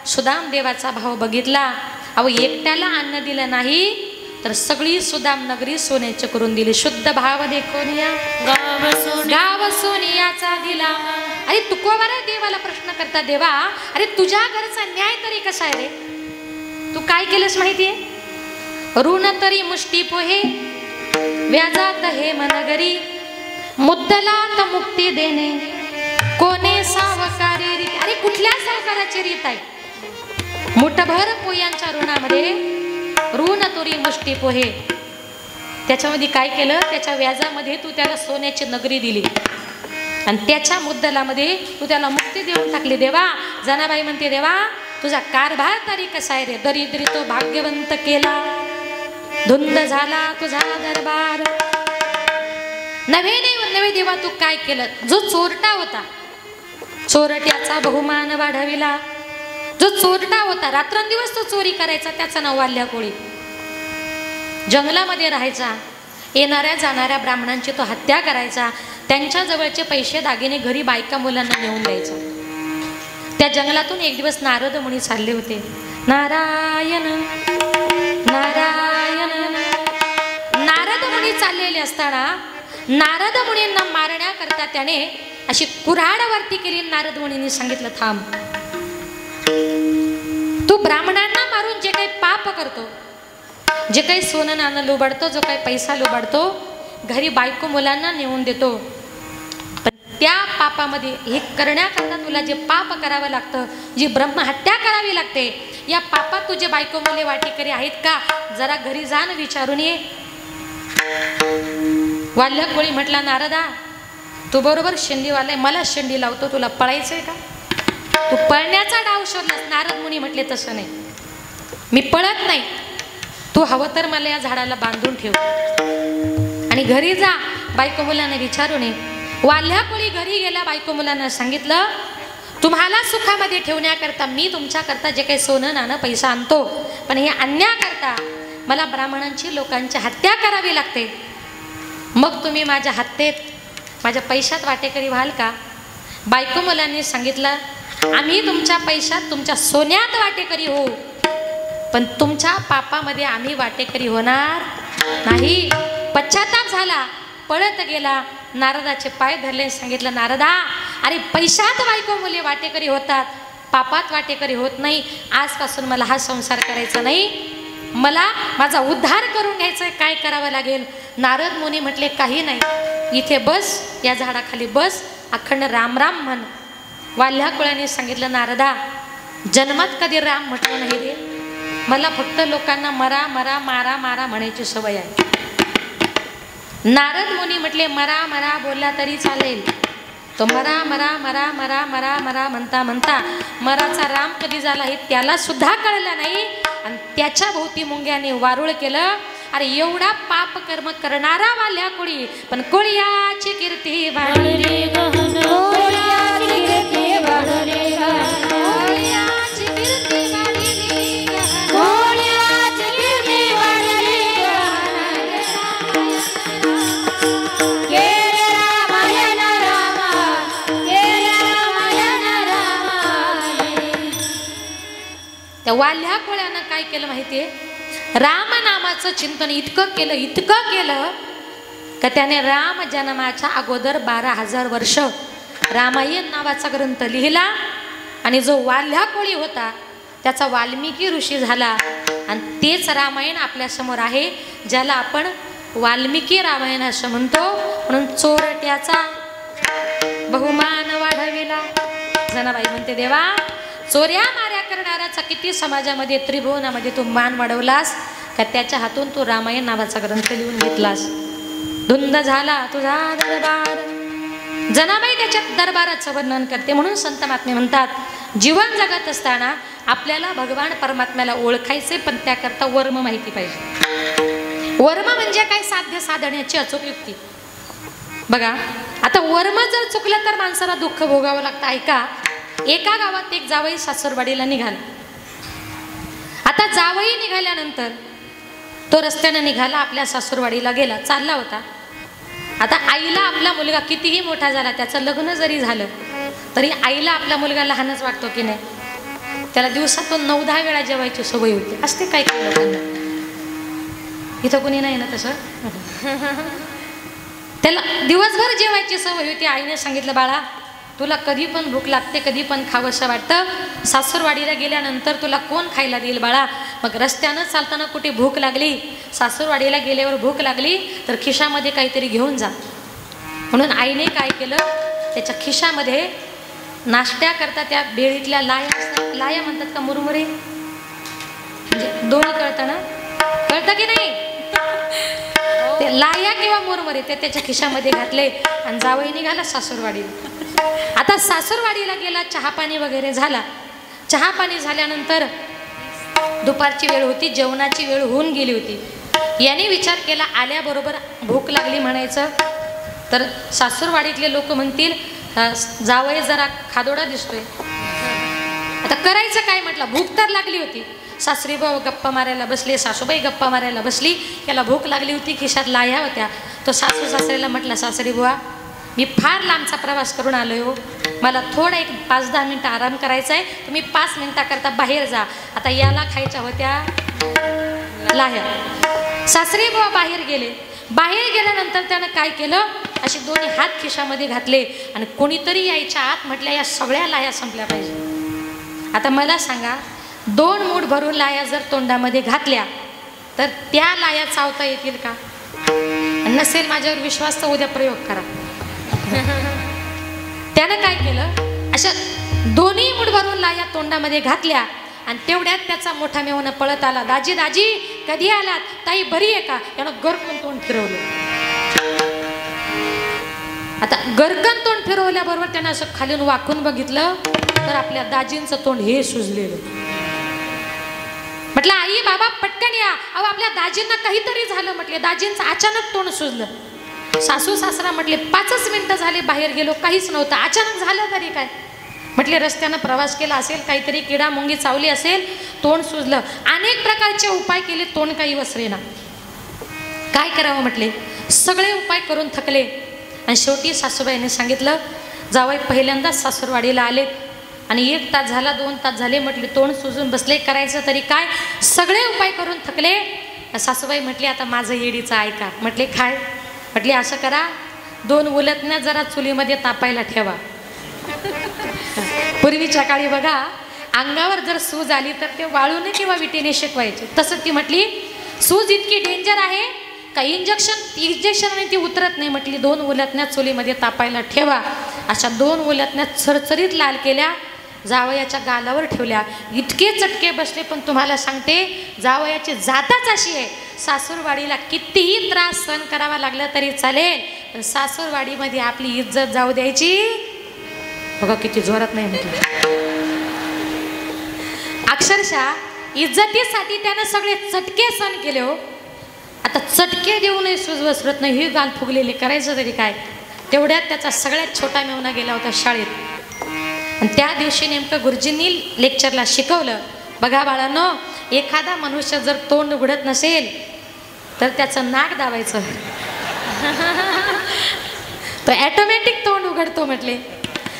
सुदामदेवाचा भाव बघितला. अहो एकट्याला अन्न दिलं नाही तर सगळी सुदाम नगरी सोन्याची करून दिली. शुद्ध भाव देखोनिया गाव सोनियाचा दिला. अरे तुकोबारा देवाला प्रश्न करता, देवा अरे तुझ्या घरचा न्याय तरी कसा आहे रे? तू काय केलंस माहितीये? ऋण तरी मुष्टी पोहे, व्याजात हे मनगरी, मुद्दलात मुक्ती देणे, कोणे सावकारी रीत. अरे कुठल्या सावकाराची रीत आहे? मुठभर पोयांच्या ऋणामध्ये ऋण तरी मुष्टी पोहे, त्याच्यामध्ये काय केलं? त्याच्या व्याजामध्ये तू त्याला सोन्याची नगरी दिली आणि त्याच्या मुद्दलामध्ये तू त्याला मुक्ती देऊन टाकली. देवा जनाबाई म्हणते, देवा तुझा कारभार तरी कसा आहे रे? दरिद्री तो भाग्यवंत केला, धुंद झाला तुझा दरबार. नवे देवा तू काय केलं? जो चोरटा होता चोरट्याचा बहुमान वाढविला. जो चोरटा होता रात्रंदिवस तो चोरी करायचा, त्याचं नाव वाल्ह्या कोळी. जंगलामध्ये राहायचा, येणाऱ्या जाणाऱ्या ब्राह्मणांची तो हत्या करायचा, त्यांच्या जवळचे पैसे दागिने घरी बायका मुलांना नेऊन द्यायचा. त्या जंगलातून एक दिवस नारद मुनी चालले होते. नारायण नारायण. नारद मुनी चाललेले असताना नारद मुनींना मारण्याकरता त्याने अशी कुऱ्हाडवरती केली. नारद मुनींनी सांगितलं, थांब, तू ब्राह्मणांना मारून जे काही पाप करतो, जे काही सोनं नाणं लुबाडतो, जो काही पैसा लुबाडतो, घरी बायको मुलांना नेऊन देतो, पण त्या पापामध्ये हे करण्याकरता तुला जे पाप करावं लागतं, जी ब्रह्महत्या करावी लागते, या पापात तुझे बायको मुले वाटेकरी आहेत का? जरा घरी जाण विचारून ये. वाल्ह्या कोळी म्हटला, नारदा तू बरोबर शेंडीवालाय, मला शेंडी लावतो, तुला पळायचंय का? तू पळण्याचा डाव शोधलास. नारद मुनी म्हटले, तसं नाही, मी पळत नाही, तू हवं तर मला या झाडाला बांधून ठेव आणि घरी जा, बायको मुलांना विचारून ये. वाल्ह्या कोळी घरी गेला. बायको मुलांना सांगितलं, तुम्हाला सुखामध्ये ठेवण्याकरता मी तुमच्याकरता जे काही सोनं नाणं पैसा आणतो, पण हे आणण्याकरता मला ब्राह्मणांची लोकांची हत्या करावी लागते. मग तुम्ही माझ्या हत्येत माझ्या पैशात वाटेकरी व्हाल का? बायको मुलांनी सांगितलं, आम्ही तुमच्या पैशात तुमच्या सोन्यात वाटेकरी होऊ, पण तुमच्या पापामध्ये आम्ही वाटेकरी होणार नाही. पश्चाताप झाला, पळत गेला, नारदाचे पाय धरले, सांगितलं, नारदा अरे पैशात बायको मुले वाटेकरी होतात, पापात वाटेकरी होत नाही. आजपासून मला हा संसार करायचा नाही, मला माझा उद्धार करून घ्यायचा, काय करावं लागेल? नारद मुनी म्हटले, काही नाही, इथे बस, या झाडाखाली बस, अखंड राम राम म्हण. वाल्ह्या कोळ्याने सांगितलं, नारदा जन्मात कधी राम म्हटलं नाही रे, मला फक्त लोकांना मरा मरा मारा मारा म्हणायची सवय आहे. नारद मुनी म्हटले, मरा मरा बोलला तरी चालेल. तो मरा मरा मरा मरा मरा मरा म्हणता म्हणता मराचा राम कधी झाला हे त्याला सुद्धा कळलं नाही आणि त्याच्या भोवती मुंग्याने वारुळ केलं. अरे एवढा पाप कर्म करणारा वाल्ह्या कोळी, पण कोळ्याची कीर्ती वाढली, कोळ्याची कीर्ती वाढली, कोळ्याची कीर्ती वाढली, कोळ्याची कीर्ती वाढली. केले रामायण रामा, केले रामायण रामा. त्या वाल्ह्या कोळ्यानं काय केलं माहितीये? राम नामाचं चिंतन इतकं केलं का त्याने राम जन्माच्या अगोदर 12,000 वर्ष रामायण नावाचा ग्रंथ लिहिला आणि जो वाल्ह्या कोळी होता त्याचा वाल्मिकी ऋषी झाला आणि तेच रामायण आपल्या समोर आहे, ज्याला आपण वाल्मिकी रामायण असं म्हणतो. म्हणून चोरट्याचा बहुमान वाढविला. जनाबाई म्हणते, देवा चोऱ्या माऱ्या करणाऱ्याचा किती समाजामध्ये त्रिभुवनामध्ये तू मान वाढवलास का त्याच्या हातून तू रामायण नावाचा ग्रंथ लिहून घेतलास. धुंद झाला तुझा दरबार. जनाबाई त्याच्या दरबाराचं वर्णन करते. म्हणून संत महात्मे म्हणतात, जीवन जगत असताना आपल्याला भगवान परमात्म्याला ओळखायचे, पण त्याकरता वर्म माहिती पाहिजे. वर्म म्हणजे काय? साध्य साधण्याची अचूक युक्ती. बघा आता वर्म जर चुकलं तर माणसाला दुःख भोगावं लागतं. ऐका, एका गावात एक जावई सासूरवाडीला निघाला. आता जावई निघाल्यानंतर तो रस्त्याने निघाला, आपल्या सासूरवाडीला गेला, चालला होता. आता आईला आपला मुलगा कितीही मोठा झाला, त्याचं लग्न जरी झालं तरी आईला आपला मुलगा लहानच वाटतो की नाही. त्याला दिवसातून 9-10 वेळा जेवायची सवय होती. असते काही काही लोकांना. इथं कोणी नाही ना तसं. त्याला दिवसभर जेवायची सवय होती. आईने सांगितलं, बाळा तुला कधी पण भूक लागते, कधी पण खावंसं वाटतं, सासूरवाडीला गेल्यानंतर तुला कोण खायला देईल बाळा. मग रस्त्यानं चालताना कुठे भूक लागली, सासूरवाडीला गेल्यावर भूक लागली तर खिशामध्ये काहीतरी घेऊन जा. म्हणून आईने काय केलं, त्याच्या खिशामध्ये नाश्त्याकरता त्या बेळीतल्या लाया म्हणतात का, मुरमुरे, म्हणजे दोन्ही कळतं ना, कळतं की नाही, ते लाया किंवा मुरमुरे ते त्याच्या खिशामध्ये घातले आणि जावई निघाला सासूरवाडीला. आता सासूरवाडीला गेला, चहा पाणी वगैरे झाला. चहा पाणी झाल्यानंतर दुपारची वेळ होती, जेवणाची वेळ होऊन गेली होती. याने विचार केला, आल्याबरोबर भूक लागली म्हणायचं तर सासूरवाडीतले लोक म्हणतील जावई जरा खादोडा दिसतोय. आता करायचं काय म्हटलं, भूक तर लागली होती. सासरी भाऊ गप्पा मारायला बसले, सासूबाई गप्पा मारायला बसली. याला भूक लागली होती, खिशात लाया होत्या. तो सासू सासऱ्याला म्हटला, सासरी बुवा मी फार लांबचा प्रवास करून आलोय हो, मला थोडा एक 5-10 मिनिटं आराम करायचा आहे, तुम्ही 5 मिनिटाकरता बाहेर जा. आता याला खायच्या होत्या लाह्या. सासरी बुवा बाहेर गेले. बाहेर गेल्यानंतर त्यानं काय केलं, असे दोन्ही हात खिशामध्ये घातले आणि कोणीतरी यायच्या आत म्हटल्या या सगळ्या लाह्या संपल्या पाहिजे. आता मला सांगा, 2 मूठ भरून लाह्या जर तोंडामध्ये घातल्या तर त्या लाह्या चावता येतील का? नसेल माझ्यावर विश्वास तर उद्या प्रयोग करा. त्यानं काय केलं, अशा दोन्ही मूठ भरून लाह्या तोंडामध्ये घातल्या आणि तेवढ्यात त्याचा मोठा मेवणं पळत आला. दाजी दाजी कधी आलात, ताई बरी आहे का? यानं गरकन तोंड फिरवलं. आता गरकन तोंड फिरवल्याबरोबर त्यानं असं खालून वाकून बघितलं तर आपल्या दाजींचं तोंड हे सुजलेलं. म्हटलं आई बाबा पटकन या, अहो आपल्या दाजींना काहीतरी झालं. म्हटले दाजींचं अचानक तोंड सुजलं. सासू सासरा म्हटले 5च मिनिटं झाले बाहेर गेलो, काहीच नव्हतं, अचानक झालं तरी काय? म्हटले रस्त्यानं प्रवास केला असेल, काहीतरी किडा मुंगी चावली असेल, तोंड सुजलं. अनेक प्रकारचे उपाय केले, तोंड काही वसरेना. काय करावं म्हटले, सगळे उपाय करून थकले आणि शेवटी सासूबाईने सांगितलं, जावई पहिल्यांदाच सासूरवाडीला आले आणि 1 तास झाला, 2 तास झाले. म्हटले तोंड सुजून बसले, करायचं तरी काय? सगळे उपाय करून थकले. सासूबाई म्हटली आता माझं येडीचं ऐका. म्हटले काय? म्हटले असं करा, 2 उलटण्या जरा चुलीमध्ये तापायला ठेवा. पूर्वीच्या काळी बघा, अंगावर जर सूज आली तर ते वाळूने किंवा विटेने शेकवायचे. तसं ती म्हटली सूज इतकी डेंजर आहे का इंजेक्शनने ती उतरत नाही. म्हटली 2 उलटण्या चुलीमध्ये तापायला ठेवा. अशा 2 उलटण्या चरचरीत लाल केल्या, जावयाच्या गालावर ठेवल्या. इतके चटके बसले. पण तुम्हाला सांगते, जावयाची जातच अशी आहे, सासूरवाडीला कितीही त्रास सहन करावा लागला तरी चालेल, पण सासूरवाडीमध्ये आपली इज्जत जाऊ द्यायची. बघा किती जोरात नाही म्हटलं. अक्षरशः इज्जतीसाठी त्यानं सगळे चटके सहन केले हो. आता चटके देऊनही सुजवसरत नाही, ही गाल फुगलेली, करायचं तरी काय? तेवढ्यात त्याचा सगळ्यात छोटा मेवणा गेला होता शाळेत आणि त्या दिवशी नेमकं गुरुजींनी लेक्चरला शिकवलं, बघा बाळांनो, एखादा मनुष्य जर तोंड उघडत नसेल तर त्याचं नाक दाबायचं तर ॲटोमॅटिक तोंड उघडतो म्हटले.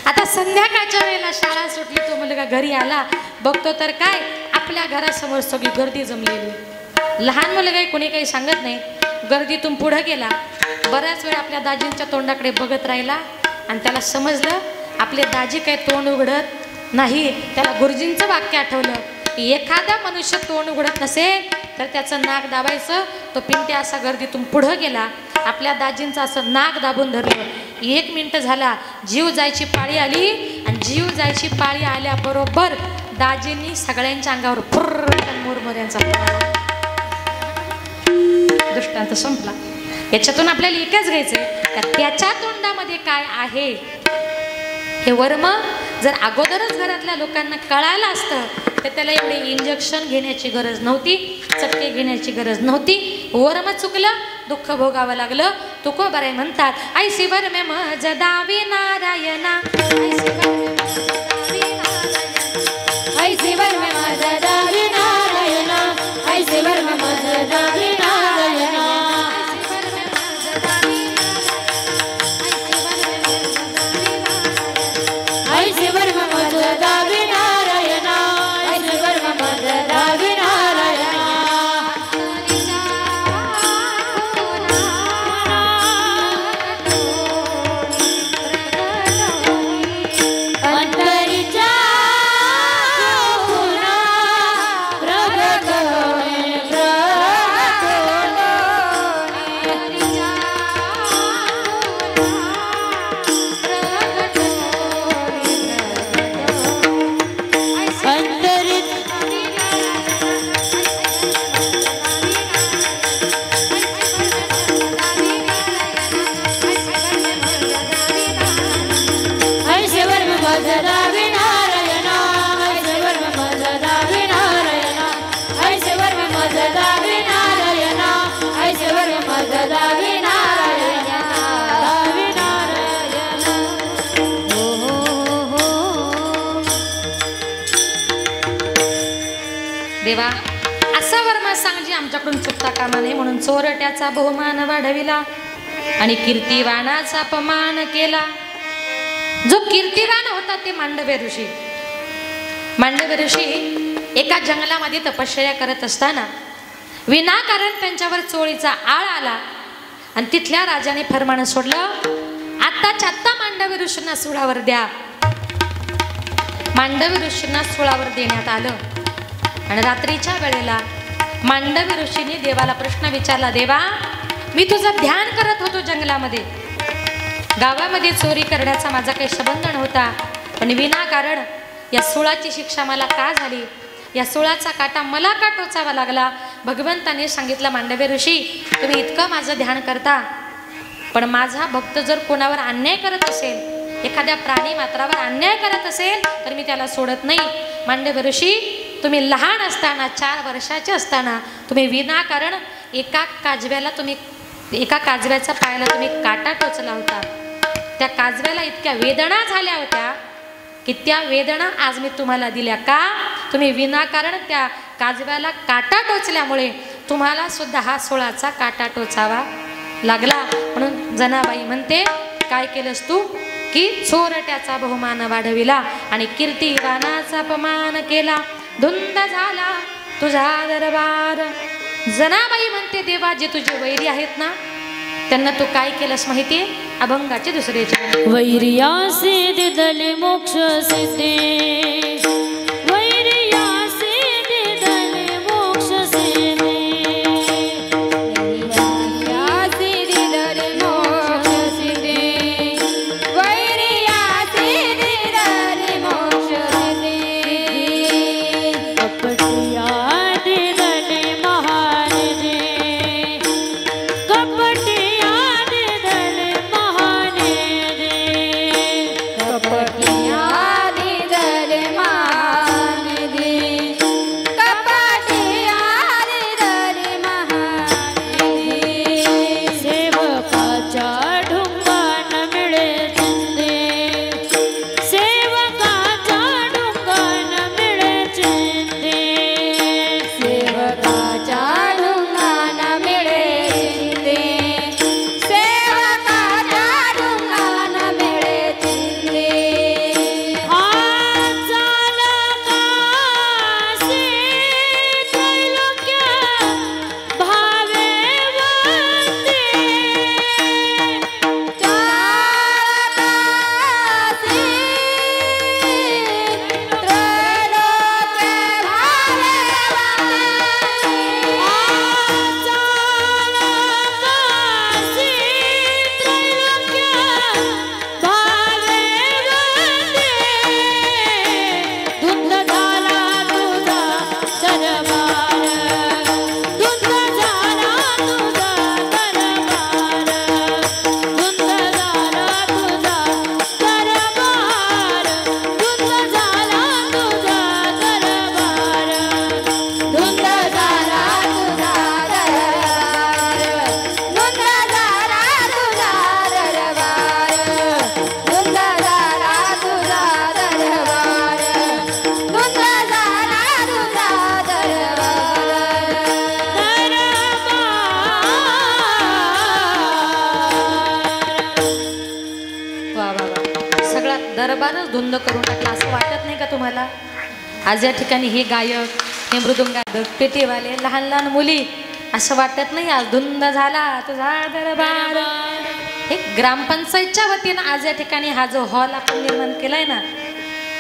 आता संध्याकाळच्या वेळेला शाळा सुटली, तो मुलगा घरी आला, बघतो तर काय, आपल्या घरासमोर सगळी गर्दी जमलेली. लहान मुलगा कोणी काही सांगत नाही, गर्दीतून पुढं गेला. बऱ्याच वेळ आपल्या दाजींच्या तोंडाकडे बघत राहिला आणि त्याला समजलं आपले दाजी काही तोंड उघडत नाही. त्याला गुरुजींचं वाक्य आठवलं, एखादा मनुष्य तोंड उघडत नसेल तर त्याचं नाक दाबायचं. तो पिंट्या असा गर्दीतून पुढं गेला, आपल्या दाजींचं असं नाक दाबून धरलं. 1 मिनिट झाला, जीव जायची पाळी आली आणि जीव जायची पाळी आल्याबरोबर दाजींनी सगळ्यांच्या अंगावर फुर्र मुरमुऱ्यांचा दृष्टांत संपला. याच्यातून आपल्याला एकच घ्यायचंय, त्याच्या तोंडामध्ये काय आहे हे वर्म जर अगोदरच घरातल्या लोकांना कळालं असतं तर त्याला एवढे इंजेक्शन घेण्याची गरज नव्हती, चटके घेण्याची गरज नव्हती. वर्म चुकलं दुःख भोगावं लागलं. तुकोबाराय म्हणतात ऐसी वर में मज दावी नारायणा, ऐसी वर में मज दावी नारायणा, ऐसी वर में मज दावी नारायणा, ऐसी वर में मज दावी नारायणा, ऐसी वर में मज दावी नारायणा. अंतरीच्या देवा असा वर्मा सांगजी आमच्याकडून चुकता कामा नये म्हणून चोरट्याचा बहुमान वाढविला आणि कीर्तिवानाचा अपमान केला. जो कीर्तिवान होता ते मांडव्य ऋषी. मांडव्य ऋषी एका जंगलामध्ये तपश्चर्या करत असताना विनाकारण त्यांच्यावर चोळीचा आळ आला आणि तिथल्या राजाने फरमान सोडलं, आत्ताच्या आत्ता मांडव्य ऋषींना सुळावर द्या. मांडव्य ऋषींना सुळावर देण्यात आलं आणि रात्रीच्या वेळेला मांडव्य ऋषींनी देवाला प्रश्न विचारला, देवा मी तुझं ध्यान करत होतो जंगलामध्ये, गावामध्ये चोरी करण्याचा माझा काही संबंध नव्हता, पण विनाकारण या सुळाची शिक्षा मला का झाली, या सुळाचा काटा मला का टोचावा लागला. भगवंताने सांगितलं, मांडव्य ऋषी तुम्ही इतकं माझं ध्यान करता, पण माझा भक्त जर कोणावर अन्याय करत असेल, एखाद्या प्राणी मात्रावर अन्याय करत असेल तर मी त्याला सोडत नाही. मांडव्य ऋषी तुम्ही लहान असताना 4 वर्षाचे असताना तुम्ही विनाकारण एका काजव्याच्या पायाला तुम्ही काटा टोचला होता. त्या काजव्याला इतक्या वेदना झाल्या होत्या की त्या वेदना आज मी तुम्हाला दिल्या. का? तुम्ही विनाकारण त्या काजव्याला काटा टोचल्यामुळे तुम्हाला सुद्धा हा सुळाचा काटा टोचावा लागला. म्हणून जनाबाई म्हणते, काय केलंस तू की चोरट्याचा बहुमान वाढविला आणि कीर्तिवानाचा अपमान केला. धुंद झाला तुझा दरबार. जनाबाई म्हणते, देवा जे तुझे वैरी आहेत ना त्यांना तू काय केलंस माहितीये? अभंगाचे दुसरे चरण. वैर्यासे दिदले मोक्ष सिद्धे, वैर्यासे दिदले मोक्ष सिद्धे, वैर्यासे दिदले मोक्ष सिद्धे, वैर्यासे दिदले मोक्ष सिद्धे, कपटिया दिदले महान दे, कपटिया दिदले महान दे, कपटिया दिदले महान दरबारच धुंद करून टाकला असं वाटत नाही का तुम्हाला? आज या ठिकाणी हे गायक, हे मृदुंगायक, पेटीवाले, लहान लहान मुली, असं वाटत नाही आज धुंद झाला तुझा दरबार? हे ग्रामपंचायतच्या वतीनं आज या ठिकाणी हा जो हॉल आपण निर्माण केलाय ना,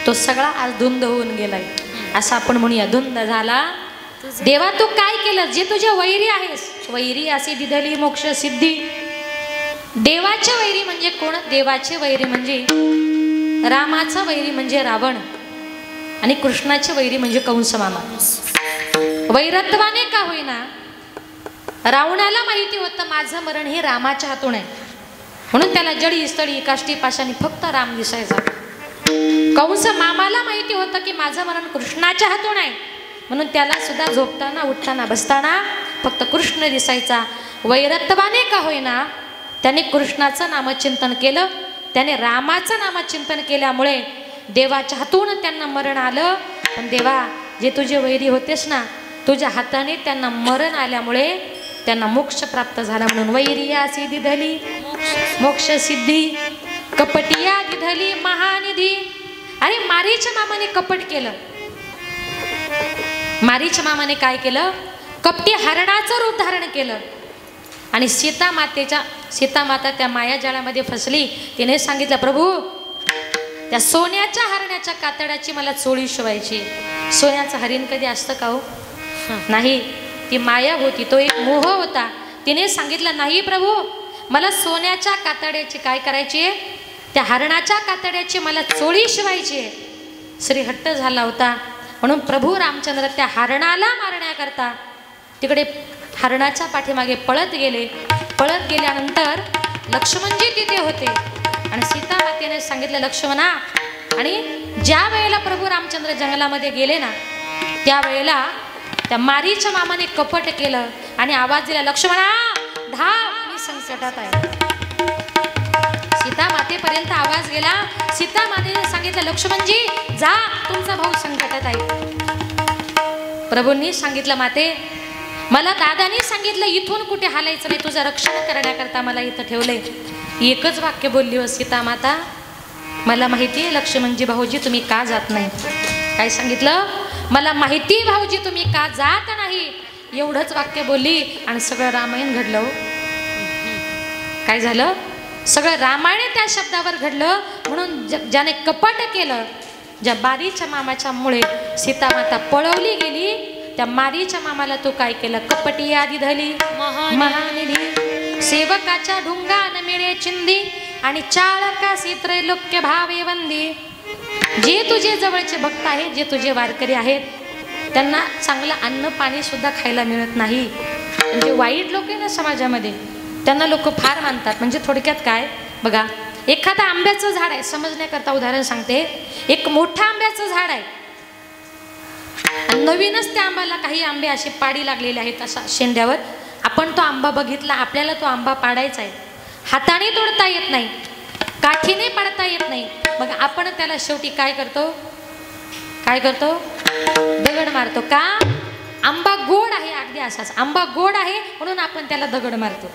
तो सगळा आज धुंद होऊन गेलाय, असं आपण म्हणूया. धुंद झाला. देवा तू काय केलं? जे तुझे वैरी आहेस, वैरी असे दिधली मोक्ष सिद्धी. देवाचे वैरी म्हणजे कोण? देवाचे वैरी म्हणजे रामाचा वैरी म्हणजे रावण, आणि कृष्णाचे वैरी म्हणजे कंस मामा. वैरत्वाने का होईना रावणाला माहिती होतं माझं मरण हे रामाच्या हातून आहे, म्हणून त्याला जडी स्थळी काष्टी पाशाने फक्त राम दिसायचा. कंस मामाला माहिती होतं की माझं मरण कृष्णाच्या हातून आहे, म्हणून त्याला सुद्धा झोपताना उठताना बसताना फक्त कृष्ण दिसायचा. वैरत्वाने का होईना त्याने कृष्णाचं नामचिंतन केलं, त्याने रामाचं नामचिंतन केल्यामुळे देवाच्या हातून त्यांना मरण आलं. पण देवा जे तुझे वैरी होतेस ना, तुझ्या हाताने त्यांना मरण आल्यामुळे त्यांना मोक्ष प्राप्त झाला. म्हणून वैरिया सिद्धी धली मोक्ष सिद्धी, कपटिया दिधली महानिधी. अरे मारीच्या मामाने कपट केलं. मारीच्या मामाने काय केलं? कपटी हरणाचं रूप धारण केलं, आणि सीता माता त्या मायाजाळामध्ये फसली. तिने सांगितलं प्रभू त्या सोन्याच्या हरणाच्या कातड्याची मला चोळी शिवायची. सोन्याचं हरिण कधी असतं का हो? नाही, ती माया होती, तो एक मोह होता. तिने सांगितलं नाही प्रभू मला सोन्याच्या कातड्याची काय करायची? त्या हरणाच्या कातड्याची मला चोळी शिवायची. श्री हट्ट झाला होता, म्हणून प्रभू रामचंद्र त्या हरणाला मारण्याकरता तिकडे हरणाच्या पाठीमागे पळत गेले. पळत गेल्यानंतर लक्ष्मणजी तिथे होते, आणि सीता मातेने सांगितलं लक्ष्मणा. आणि ज्या वेळेला प्रभू रामचंद्र जंगलामध्ये गेले ना, त्यावेळेला त्या मारीच्या मामाने कपट केलं आणि आवाज दिला लक्ष्मणा धाव मी संकटात आहे. सीता मातेपर्यंत आवाज गेला. सीता मातेने सांगितलं लक्ष्मणजी जा तुमचा भाऊ संकटात आहे. प्रभूंनी सांगितलं माते मला दादानी सांगितलं इथून कुठे हालायचं नाही, तुझं रक्षण करण्याकरता मला इथं ठेवलंय. एकच वाक्य बोलली हो सीता माता, मला माहिती आहे लक्ष्मणजी भाऊजी तुम्ही का जात नाही. काय सांगितलं? मला माहिती भाऊजी तुम्ही का जात नाही, एवढंच वाक्य बोलली आणि सगळं रामायण घडलं. काय झालं? सगळं रामायण त्या शब्दावर घडलं. म्हणून ज्याने कपट केलं, ज्या मारीच्या मामाच्या मुळे सीता माता पळवली गेली, त्या मारीच्या मामाला तू काय केलं? कपटी आधी धली महानिधी, सेवकाच्या ढुंगान मिळे चिंदी, आणि चाळकासी त्रैलोक्य भावे वंदी. जे तुझे जवळचे भक्त आहेत, जे तुझे वारकरी आहेत, त्यांना चांगलं अन्न पाणी सुद्धा खायला मिळत नाही. म्हणजे वाईट लोक आहे ना समाजामध्ये, त्यांना लोक फार मानतात. म्हणजे थोडक्यात काय बघा, एखादं आंब्याचं झाड आहे, समजण्याकरता उदाहरण सांगते. एक मोठं आंब्याचं झाड आहे, नवीनच त्या आंब्याला काही आंबे असे पाडी लागलेले आहेत असा शेंड्यावर. आपण तो आंबा बघितला, आपल्याला तो आंबा पाडायचा आहे, हाताने तोडता येत नाही, काठीने पाडता येत नाही. मग आपण त्याला शेवटी काय करतो? दगड मारतो. का? आंबा गोड आहे, अगदी असाच आंबा गोड आहे म्हणून आपण त्याला दगड मारतो.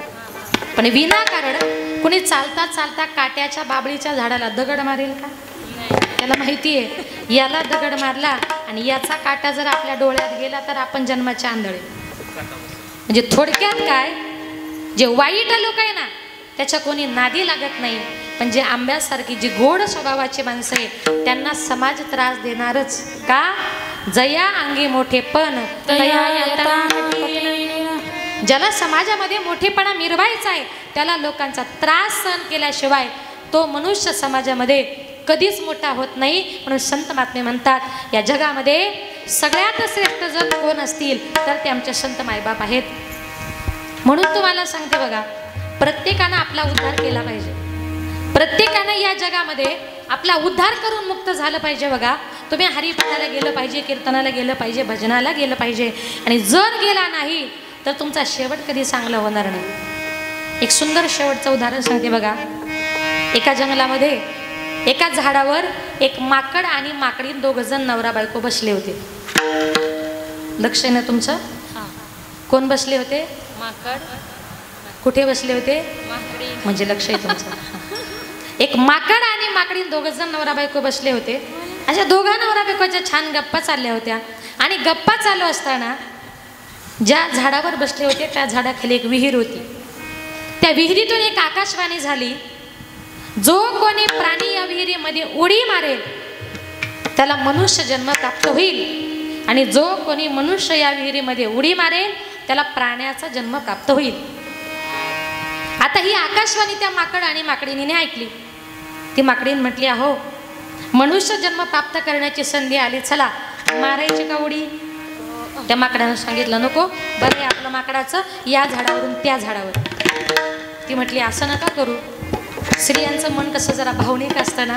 पण विनाकारण कुणी चालता चालता काट्याच्या बाबळीच्या झाडाला दगड मारेल का? त्याला माहिती आहे याला दगड मारला आणि याचा काटा जर आपल्या डोळ्यात गेला तर आपण जन्माचे आंधळे. म्हणजे थोडक्यात काय, जे वाईट लोक आहे ना त्याच्या कोणी नादी लागत नाही. पण जे आंब्यासारखी जी गोड स्वभावाची माणसं आहे त्यांना समाज त्रास देणारच. का? जया अंगी मोठेपण ज्याला समाजामध्ये मोठेपणा मिरवायचा आहे त्याला लोकांचा त्रास सहन केल्याशिवाय तो मनुष्य समाजामध्ये कधीच मोठा होत नाही. म्हणून संत महात्मे म्हणतात या जगामध्ये सगळ्यात श्रेष्ठ जर कोण असतील तर ते आमचे संत मायबाप आहेत. म्हणून तुम्हाला सांगते बघा, प्रत्येकानं आपला उद्धार केला पाहिजे. प्रत्येकानं या जगामध्ये आपला उद्धार करून मुक्त झालं पाहिजे. बघा, तुम्ही हरिपाठाला गेलं पाहिजे, कीर्तनाला गेलं पाहिजे, भजनाला गेलं पाहिजे. आणि जर गेला नाही तर तुमचा शेवट कधी चांगला होणार नाही. एक सुंदर शेवटचं उदाहरण सांगते बघा. एका जंगलामध्ये एका झाडावर एक माकड आणि माकडीन दोघ जण नवरा बायको बसले होते. लक्ष आहे ना तुमचं? कोण बसले होते? माकड. कुठे बसले होते? माकडी. म्हणजे लक्ष आहे तुमचं. एक माकड आणि माकडीन दोघं जण नवरा बायको बसले होते. अशा दोघा नवरा बायकोच्या छान गप्पा चालल्या होत्या. आणि गप्पा चालू असताना ज्या झाडावर बसले होते त्या झाडाखाली एक विहीर होती. त्या विहिरीतून एक आकाशवाणी झाली, जो कोणी प्राणी या विहिरीमध्ये उडी मारेल त्याला मनुष्य जन्म प्राप्त होईल, आणि जो कोणी मनुष्य या विहिरीमध्ये उडी मारेल त्याला प्राण्याचा जन्म प्राप्त होईल. आता ही आकाशवाणी त्या माकड आणि माकडीने ऐकली. ती माकडीने म्हटली, अहो मनुष्य जन्म प्राप्त करण्याची संधी आली, चला मारायची का उडी? त्या माकडानं सांगितलं, नको, बरं आहे आपलं माकडाचं, या झाडावरून त्या झाडावर. ती म्हटली, असं नका करू. स्त्रियांचं मन कसं जरा भावनिक असतं ना,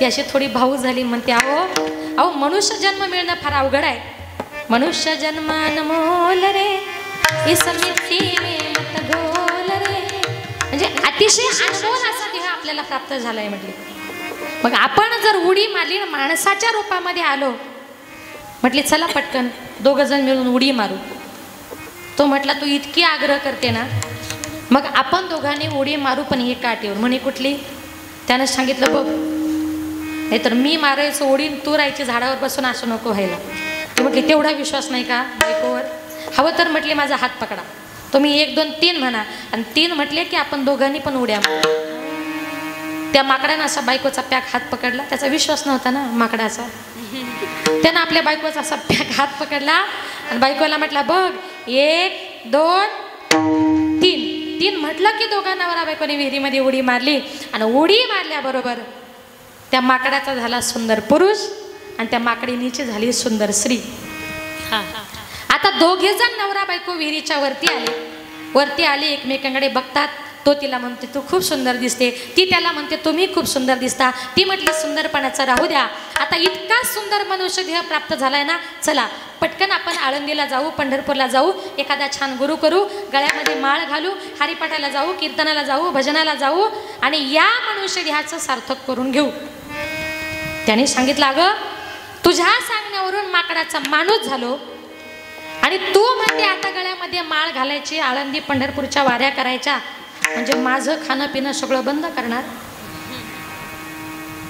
ती अशी थोडी भाऊ झाली. म्हणते, अहो मनुष्य जन्म मिळणं फार अवघड आहे. मनुष्य जन्मान मोल रे, इस मिट्टी में मत घोल रे. म्हणजे अतिशय अनमोल असा देह आपल्याला प्राप्त झालाय म्हटली. मग आपण जर उडी मारली, माणसाच्या रूपामध्ये आलो, म्हटली चला पटकन दोघं जण मिळून उडी मारू. तो म्हटला, तू इतकी आग्रह करते ना, मग आपण दोघांनी उडी मारू, पण ही काठीवर. म्हणे कुठली? त्यानं सांगितलं, बघ, नाहीतर मी मारायचं उडी, तू राहायची झाडावर बसून, असं नको व्हायला. ती म्हटली, तेवढा विश्वास नाही का बायकोवर? हवं तर म्हटली माझा हात पकडा, तुम्ही 1 2 3 म्हणा, आणि 3 म्हटले की आपण दोघांनी पण उड्या मारू. त्या माकडानं असा बायकोचा पॅक हात पकडला. त्याचा विश्वास नव्हता ना माकडाचा. त्यानं आपल्या बायकोचा असा पॅक हात पकडला आणि बायकोला म्हटला, बघ, 1 2 3. 3 म्हटलं की दोघा नवरा बायकोने विहिरीमध्ये उडी मारली. आणि उडी मारल्याबरोबर त्या माकडाचा झाला सुंदर पुरुष आणि त्या माकडीनीची झाली सुंदर स्त्री. आता दोघे जण नवरा बायको विहिरीच्या वरती आले, एकमेकांकडे बघतात. तो तिला म्हणते, तू खूप सुंदर दिसते. ती त्याला म्हणते, तुम्ही खूप सुंदर दिसता. ती म्हटली, सुंदरपणाचं राहू द्या, आता इतका सुंदर मनुष्य देह प्राप्त झालाय ना, चला पटकन आपण आळंदीला जाऊ, पंढरपूरला जाऊ, एखादा छान गुरु करू, गळ्यामध्ये माळ घालू, हरिपाठाला जाऊ, कीर्तनाला जाऊ, भजनाला जाऊ, आणि या मनुष्य देहाचं सार्थक करून घेऊ. त्याने सांगितलं, अगं तुझ्या सांगण्यावरून माकडाचा माणूस झालो, आणि तू म्हणते आता गळ्यामध्ये माळ घालायची, आळंदी पंढरपूरच्या वाऱ्या करायच्या, म्हणजे माझं खाणं पिणं सगळं बंद करणार?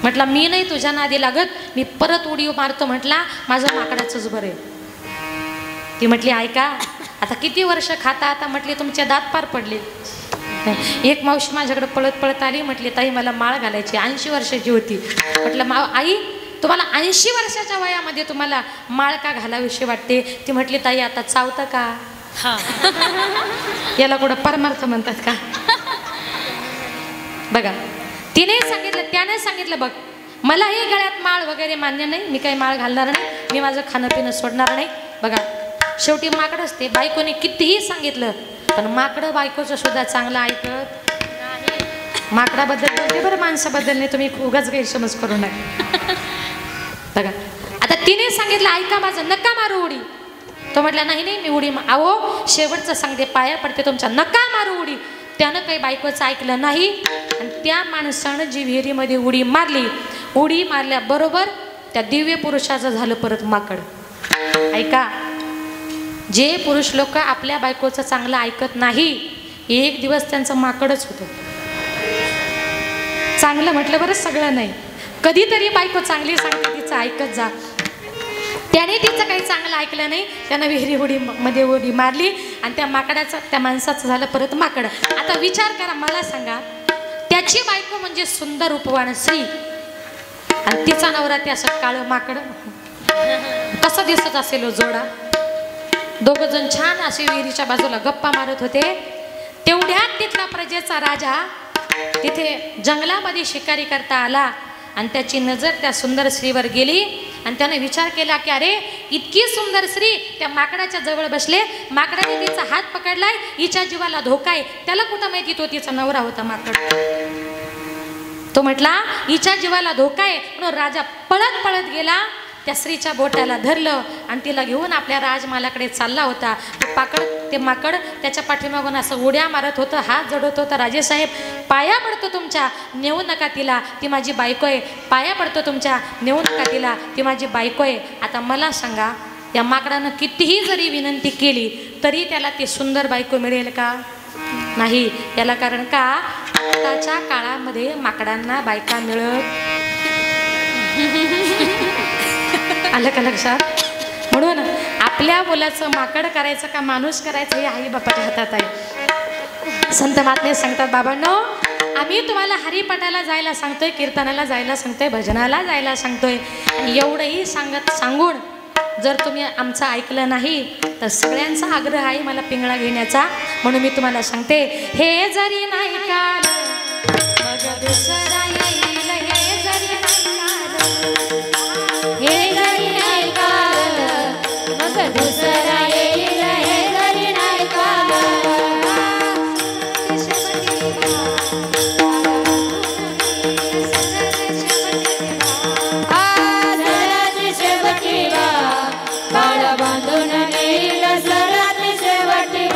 म्हटलं, मी नाही तुझ्या नादी लागत, मी परत उडी मारतो. म्हटला, माझं माकडाचंच बरं आहे. ती म्हटली, ऐका, आता किती वर्ष खाता? आता म्हटली, तुमचे दात पार पडले. एक मावशी माझ्याकडे पळत आली. म्हटली, ताई मला माळ घालायची, 80 वर्षाची होती. म्हटलं, आई तुम्हाला 80 वर्षाच्या वयामध्ये तुम्हाला माळ का घालाविषयी वाटते? ती म्हटली, ताई आता चावतं का? याला कुठं परमार्थ म्हणतात का? बघा, त्याने सांगितलं, बघ, मलाही गळ्यात माळ वगैरे मान्य नाही, मी काही माळ घालणार नाही, मी माझं खाणं पिणं सोडणार नाही. बघा, शेवटी माकड असते, बायकोने कितीही सांगितलं पण माकडं बायकोचं सुद्धा चांगलं ऐकत. माकडाबद्दल बोलते बरं, माणसाबद्दल नाही, तुम्ही उगाच गैरसमज करू नका. बघा, आता तिने सांगितलं, ऐका माझं, नका मारू उडी. तो म्हटला, नाही मी उडी अहो शेवटचं सांगते, पाया पडते तुमच्या, नका मारू उडी. त्यानं काही बायकोचं ऐकलं नाही, आणि त्या माणसानं जी विहिरीमध्ये उडी मारल्याबरोबर त्या दिव्य पुरुषाचं झालं परत माकड. ऐका, जे पुरुष लोक आपल्या बायकोचं चांगलं ऐकत नाही, एक दिवस त्यांचं माकडच होतं. चांगलं म्हटलं बरं, सगळं नाही, कधीतरी बायको चांगली सांगते, तिचं ऐकत जा. त्याने तिचं काही चांगलं ऐकलं नाही, त्यानं विहिरी उडी मारली, आणि त्या माणसाचं झालं परत माकड. आता विचार करा, मला सांगा, त्याची बायको म्हणजे सुंदर रूपवान स्त्री, आणि तिचा नवरा ते असं काळं माकड, कसं दिसत असेल जोडा? दोघं जण छान असे विहिरीच्या बाजूला गप्पा मारत होते. तेवढ्यात तिथला प्रजेचा राजा तिथे जंगलामध्ये शिकारी करता आला, आणि त्याची नजर त्या सुंदर स्त्रीवर गेली, आणि त्याने विचार केला की अरे, इतकी सुंदर स्त्री त्या माकडाच्या जवळ बसले, माकडाने तिचा हात पकडलाय, हिच्या जीवाला धोका आहे. त्याला कुठं माहिती तो तिचा नवरा होता माकड. तो म्हटला, हिच्या जीवाला धोका आहे, म्हणून राजा पळत गेला, त्या स्त्रीच्या बोटाला धरलं, आणि तिला घेऊन आपल्या राजमालाकडे चालला होता. ते माकड त्याच्या पाठीमागून असं उड्या मारत होतं, हात जडत होतं. राजेसाहेब, पाया पडतो तुमच्या, नेऊ नका तिला, ती माझी बायको आहे. पाया पडतो तुमच्या, नेऊ नका तिला, ती माझी बायको आहे. आता मला सांगा, या माकडानं कितीही जरी विनंती केली तरी त्याला ती सुंदर बायको मिळेल का? नाही. याला कारण का आताच्या काळामध्ये माकडांना बायका मिळत आलं का लक्षात. म्हणून आपल्या मुलाचं माकड करायचं का माणूस करायचं हे आई बापाच्या हातात आहे. संत महात्मे सांगतात बाबांनो आम्ही तुम्हाला हरिपाठाला जायला सांगतोय, कीर्तनाला जायला सांगतोय, भजनाला जायला सांगतोय. आणि एवढंही सांगून जर तुम्ही आमचं ऐकलं नाही तर सगळ्यांचा आग्रह आहे मला पिंगळा घेण्याचा. म्हणून मी तुम्हाला सांगते हे जरी नाही काल मग दुसरा येईल, हे जरी नाही काल, हे जरी नाही काल मग दुसरा येईल, हे जरी नाही काल. सराची शेवटी बाळ बांधून नेईल, सराची शेवटी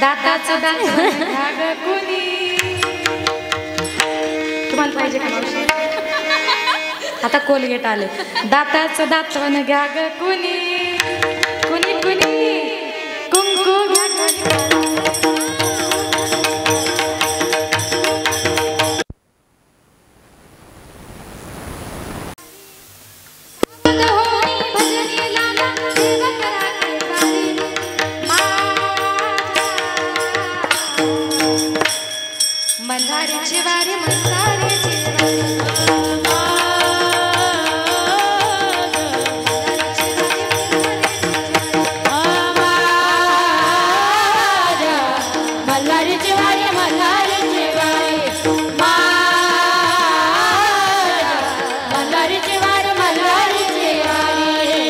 दाताचं दात घ्याग कुणी. तुम्हाला पाहिजे का मावशी? आता कोलगेट आले. दाताचं दातवन घ्या ग कुणी कुणी कुणी कुंकू घ्या ग. मंदारीची वारी मंदारीची मल्हारीची वारी मल्हारीची वारी मल्हारीची वारी मल्हारीची वारी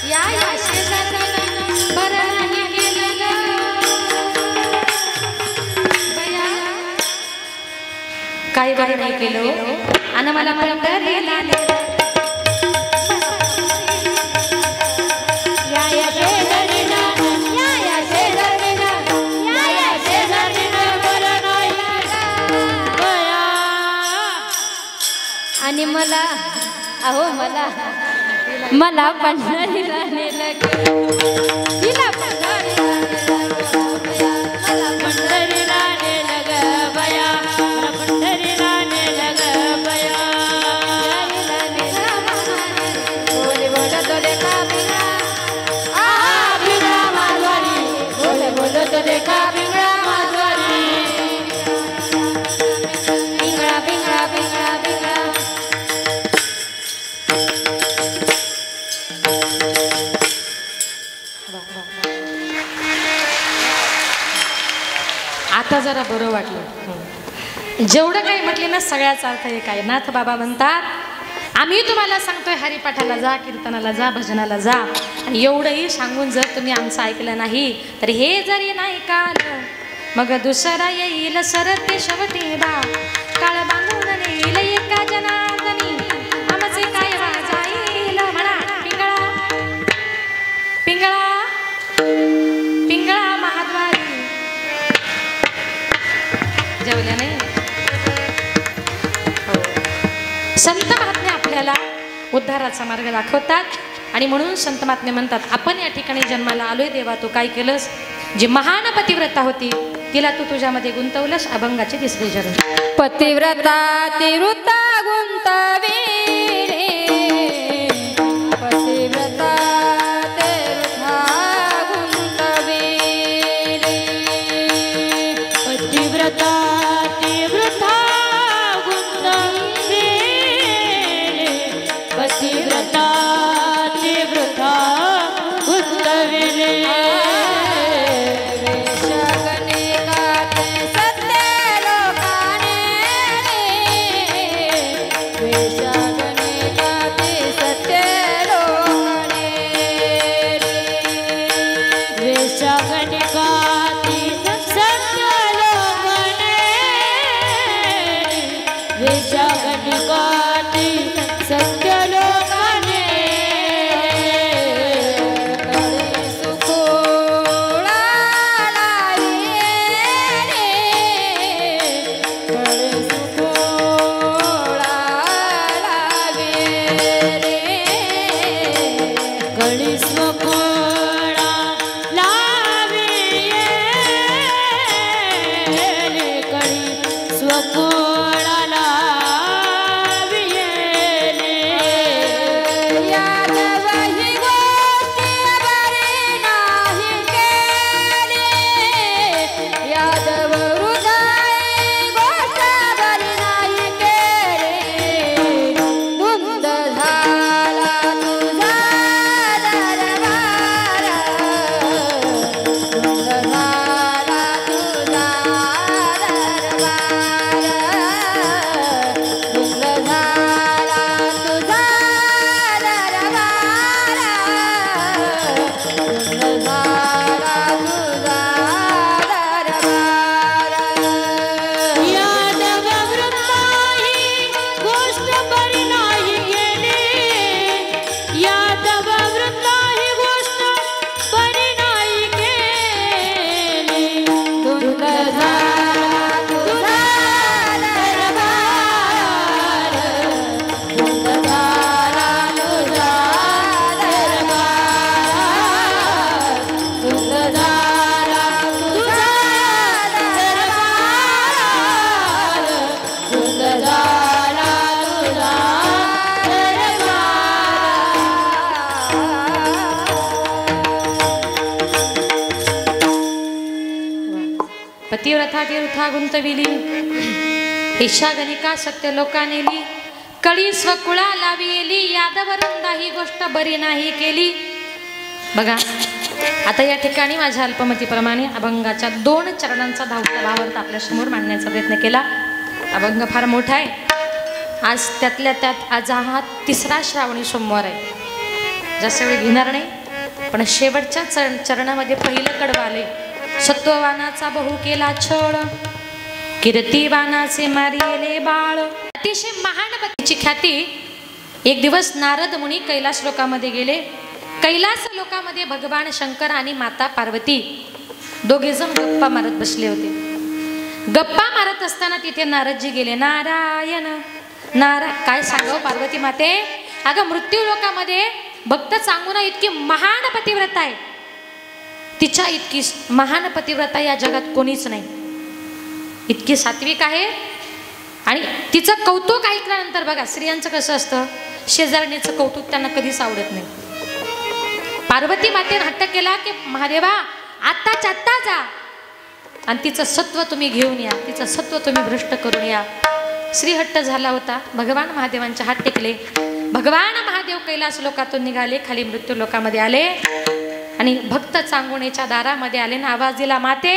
या या शेजाऱ्यानं बरं नाही केलं ग बया, काय बरं नाही केलं आणि मला पंढरीला नेलं. या या शेजारीनं, या या शेजारीनं, या या शेजारीनं बरं नाही केलं बया. आणि मला अहो मला पंढरीला नेलं ग, तिला पंढरीला नेलं ग बया, मला पंढरीला नेलं ग बया. बोले बोलत देखा पिंगळा, आ पिंगळा माधवारी, बोले बोलत देखा पिंगळा माधवारी. पिंगळा पिंगळा पिंगळा पिंगळा. आता जरा बरं वाटलं. जेवढं काही म्हटले ना सगळ्याचा अर्थ एक आहे. नाथ बाबा म्हणतात आम्ही तुम्हाला सांगतोय हरिपाठाला जा, कीर्तनाला जा, भजनाला जा, आणि एवढंही सांगून जर तुम्ही आमचं ऐकलं नाही तर हे जरी नाही काल मग दुसरा येईल सरते शेवटी बा, काळ बांधून नेईल एका जनार्दनी, आमचे काय वाजाईल म्हणा पिंगळा पिंगळा पिंगळा महाद्वारी. जेवल्या नाही. संत महात्मे आपल्याला उद्धाराचा मार्ग दाखवतात आणि म्हणून संत महात्मे म्हणतात आपण या ठिकाणी जन्माला आलोय देवा, तू काय केलंस? जी महान पतिव्रता होती तिला तू तुझ्यामध्ये गुंतवलंस. अभंगाची तिसरी चरण. पतिव्रता तिवृत्ता गुंतवी रे, पतिव्रता तिवृत्ता गुंतवी रे, पतिव्रता तिवृत्ता गुंतवी रे, पतिव्रता तिवृत्ता गुंतवी रे. पतिव्रता तीर्था गुंतविली, ईशा गणिका सत्य लोका नेली, कळी स्वकुळा लाविली, यादवरंदा ही गोष्ट बरी नाही केली. बघा आता या ठिकाणी माझ्या अल्पमतीप्रमाणे अभंगाच्या 2 चरणांचा धावता भावार्थ आपल्या समोर मांडण्याचा प्रयत्न केला. अभंग फार मोठा आहे. आज त्यातल्या त्यात आज हा 3रा श्रावणी सोमवार आहे. जास्त वेळ घेणार नाही, पण शेवटच्या चरणामध्ये पहिलं कडवं आले. सत्ववानाचा बहु केला छळ, कीर्तिवानाचे मारिले बाळ. अतिशय महान पतीची ख्याती. एक दिवस नारद मुनी कैलास लोकामध्ये गेले. कैलास लोकामध्ये भगवान शंकर आणि माता पार्वती दोघेजण गप्पा मारत बसले होते. गप्पा मारत असताना तिथे नारदजी गेले. नारायण काय सांगावं पार्वती माते, अगं मृत्यू लोकामध्ये भक्त सांगू ना इतकी महान पतिव्रता आहे, तिच्या इतकी महान पतिव्रता या जगात कोणीच नाही. इतकी सात्विक आहे आणि तिचं कौतुक ऐकल्यानंतर बघा स्त्रियांचं कसं असतं, शेजारणीचं कौतुक त्यांना कधीच आवडत नाही. पार्वती मातेने हट्ट केला की महादेवा आत्ताच आत्ता जा आणि तिचं सत्व तुम्ही घेऊन या, तिचं सत्व तुम्ही भ्रष्ट करून या. श्रीहट्ट झाला होता. भगवान महादेवांचे हात टेकले. भगवान महादेव कैलास लोकातून निघाले, खाली मृत्यू लोकामध्ये आले आणि भक्त चांगुणेच्या दारामध्ये आले ना आवाज दिला, माते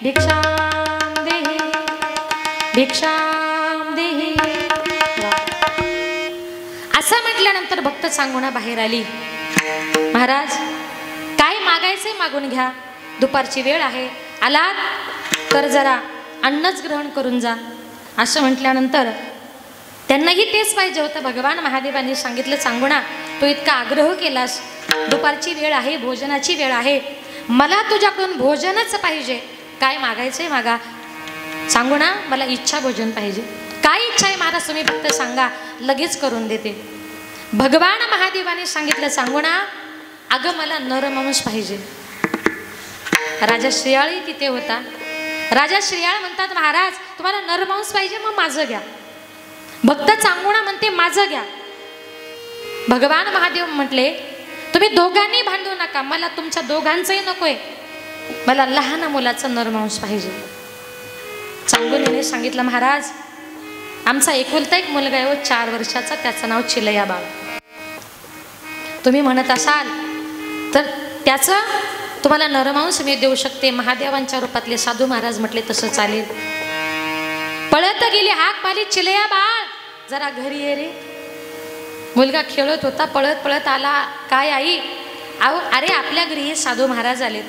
भिक्षाम देहि भिक्षाम देहि. असं म्हटल्यानंतर भक्त चांगुणा बाहेर आली. महाराज काय मागायचे मागून घ्या, दुपारची वेळ आहे, आलात तर जरा अन्नच ग्रहण करून जा. असं म्हटल्यानंतर त्यांनाही तेच पाहिजे होतं. भगवान महादेवांनी सांगितलं, चांगुणा तो इतका आग्रह केलास, दुपारची वेळ आहे, भोजनाची वेळ आहे, मला तुझ्याकडून भोजनच पाहिजे, काय मागायचंय मागा. चांगुणा मला इच्छा भोजन पाहिजे. काय इच्छा आहे महाराज तुम्ही फक्त सांगा, लगेच करून देते. भगवान महादेवाने सांगितलं, चांगुणा अगं मला नरमांस पाहिजे. राजा श्रेयाळही तिथे होता. राजा श्रेयाळ म्हणतात, महाराज तुम्हाला नरमांस पाहिजे, मग माझं घ्या. भक्त चांगुणा म्हणते माझं घ्या. भगवान महादेव म्हटले, तुम्ही दोघांनी भांडू नका, मला तुमच्या दोघांचंही नकोय, मला लहान मुलाचं नरमांस पाहिजे. चांगुणीने सांगितलं, महाराज आमचा एकुलता एक मुलगा आहे, 4 वर्षाचा, त्याचं नाव चिलया बाळ. तुम्ही म्हणत असाल तर त्याचं तुम्हाला नरमांस मी देऊ शकते. महादेवांच्या रूपातले साधू महाराज म्हटले तसं चालेल. पळत गेली, हाक मारली, चिलया बाळ जरा घरी ये रे. मुलगा खेळत होता, पळत पळत आला. काय आई? अरे आपल्या घरी हे साधू महाराज आलेत,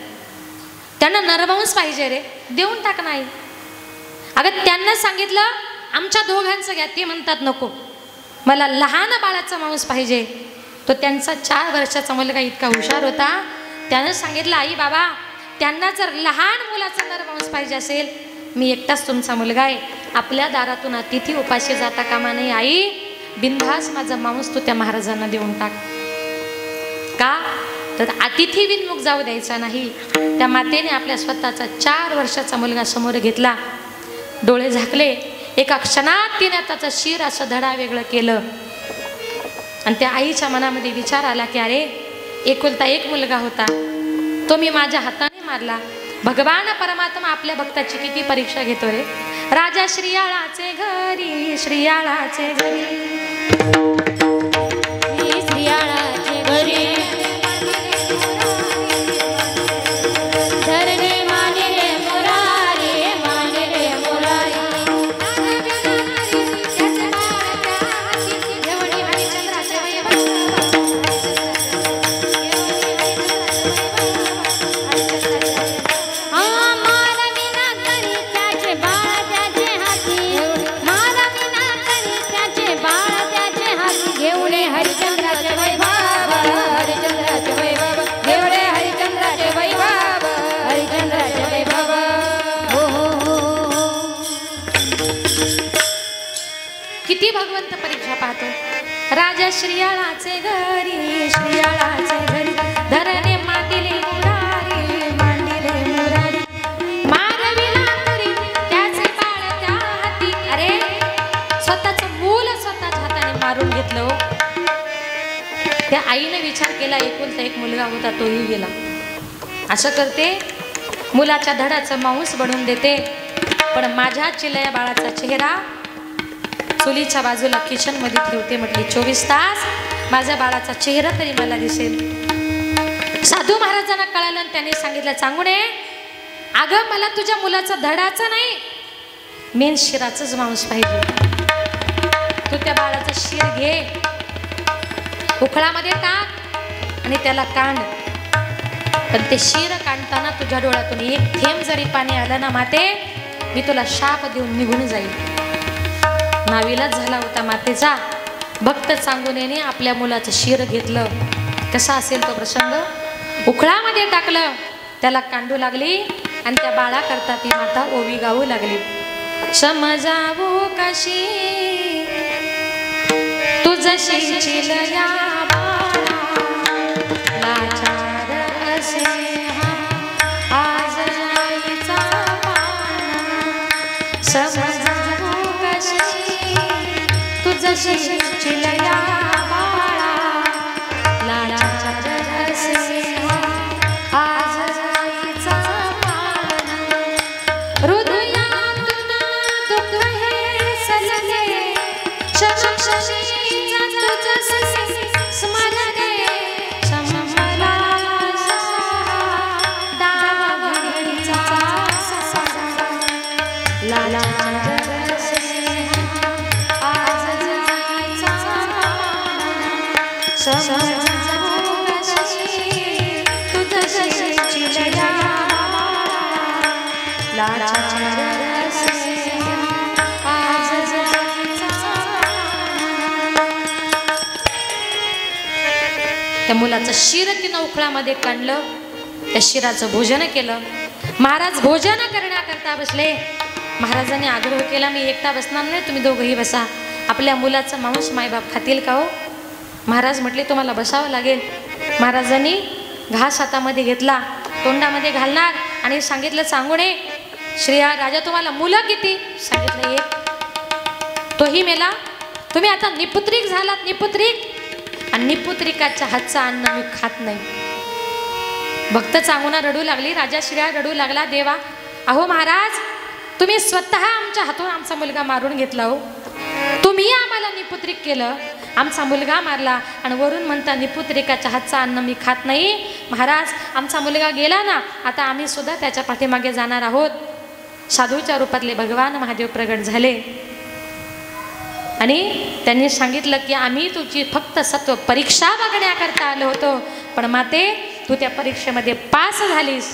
त्यांना नरमांस पाहिजे रे, देऊन टाक नाही. अगं त्यांना सांगितलं आमच्या दोघांचं घ्या, ते म्हणतात नको, मला लहान बाळाचं मांस पाहिजे. तो त्यांचा 4 वर्षाचा मुलगा इतका हुशार होता, त्यानं सांगितलं, आई बाबा त्यांना जर लहान मुलाचा नरमांस पाहिजे असेल, मी एकटाच तुमचा मुलगा आहे, आपल्या दारातून अतिथी उपाशी जाता कामा नाही. आई बिनधास माझा मांस तू त्या महाराजांना देऊन टाक. का तर अतिथी विनमुख जाऊ द्यायचा नाही. त्या मातेने आपल्या स्वतःचा 4 वर्षाचा मुलगा समोर घेतला, डोळे झाकले, एका क्षणात तिने त्याचं शिर असं धडा वेगळं केलं. आणि त्या आईच्या मनामध्ये विचार आला की अरे एकुलता एक मुलगा होता, तो मी माझ्या हाताने मारला. भगवान परमात्मा आपल्या भक्ताची किती परीक्षा घेतो रे. राजा श्रीयाळाचे घरी, श्रीयाळाचे घरी, श्रीयाळाचे घरी धरणे मानिले मुरारी, मानिले मुरारी. किती भगवंत परीक्षा पाहतो. राजा श्रीयाळाचे घरी, श्रीयाळाचे घरी धरणे मांडिले मुरारी, मांडिले मुरारी. मारविला तरी त्याचे बाळ त्या हाती. अरे स्वतःचं मूल स्वतःच्या हाताने मारून घेतलं हो. त्या आईने विचार केला, एकुलता एक मुलगा होता, तोही गेला. असं करते, मुलाच्या धडाचं मांस बनवून देते, पण माझ्या चिलया बाळाचा चेहरा चुलीच्या बाजूला किचन मध्ये ठेवते. म्हटली 24 तास माझ्या बाळाचा चेहरा तरी मला दिसेल. साधू महाराजांना कळालं आणि त्यांनी सांगितलं, चांगुणे अगं मला तुझ्या मुलाचं धडाचं नाही, मेन शिराचंच मांस पाहिजे. तू त्या बाळाचं शिर घे, उखळामध्ये टाक, आणि त्याला कांड. पण ते शिर काढताना तुझ्या डोळ्यातून एक थेंब जरी पाणी आलं ना माते, मी तुला शाप देऊन निघून जाईल. नाविलाज झाला होता मातेचा. भक्त सांगून येणे आपल्या मुलाचं शिर घेतलं. कसा असेल तो प्रसंग. उखळामध्ये टाकलं, त्याला कांडू लागली आणि त्या बाळा करता ती माता ओवी गाऊ लागली. समजावू कशी तुझशी चिलया बाळा, लाचार असे आज आईचा पाना. समजावू कशी तुझशी चिलया बाळा, लाचार असे आज आईचा पाना. हृदयातून दुःख हे सलगे, क्षणक्षणी तुझं स्मरणे. समला दावणीचा लाचार असे आज आईचा पाना. समजावू कशी तुझशी चिलया बाळा, लाचार असे आज आईचा पाना. त्या मुलाचं शिर तिनं उखळामध्ये काढलं. त्या शिराचं भोजन केलं. महाराज भोजन करण्याकरता बसले. महाराजांनी आग्रह केला, मी एकटा बसणार नाही, तुम्ही दोघंही बसा. आपल्या मुलाचं मांस मायबाप खातील का हो? महाराज म्हटले, तुम्हाला बसावं लागेल. महाराजांनी घास हातामध्ये घेतला, तोंडामध्ये घालणार आणि सांगितलं, सांगू नये श्रेया राजा तुम्हाला मुलं किती? सांगितलं एक. तोही मेला. तुम्ही आता निपुत्रिक झालात, निपुत्रिक. आणि निपुत्रिकाच्या हातचं अन्न मी खात नाही. भक्त चांगुना रडू लागली. राजा श्रेया रडू लागला, देवा अहो महाराज तुम्ही स्वतः आमच्या हातून आमचा मुलगा मारून घेतला हो. तुम्ही आम्हाला निपुत्रिक केलं, आमचा मुलगा मारला आणि वरून म्हणता निपुत्रिकाच्या हातचं अन्न मी खात नाही. महाराज आमचा मुलगा गेला ना, आता आम्ही सुद्धा त्याच्या पाठीमागे जाणार आहोत. साधूच्या रूपातले भगवान महादेव प्रगट झाले आणि त्यांनी सांगितलं की आम्ही तुझी फक्त सत्व परीक्षा बघण्याकरता आलो होतो, पण माते तू त्या परीक्षेमध्ये पास झालीस.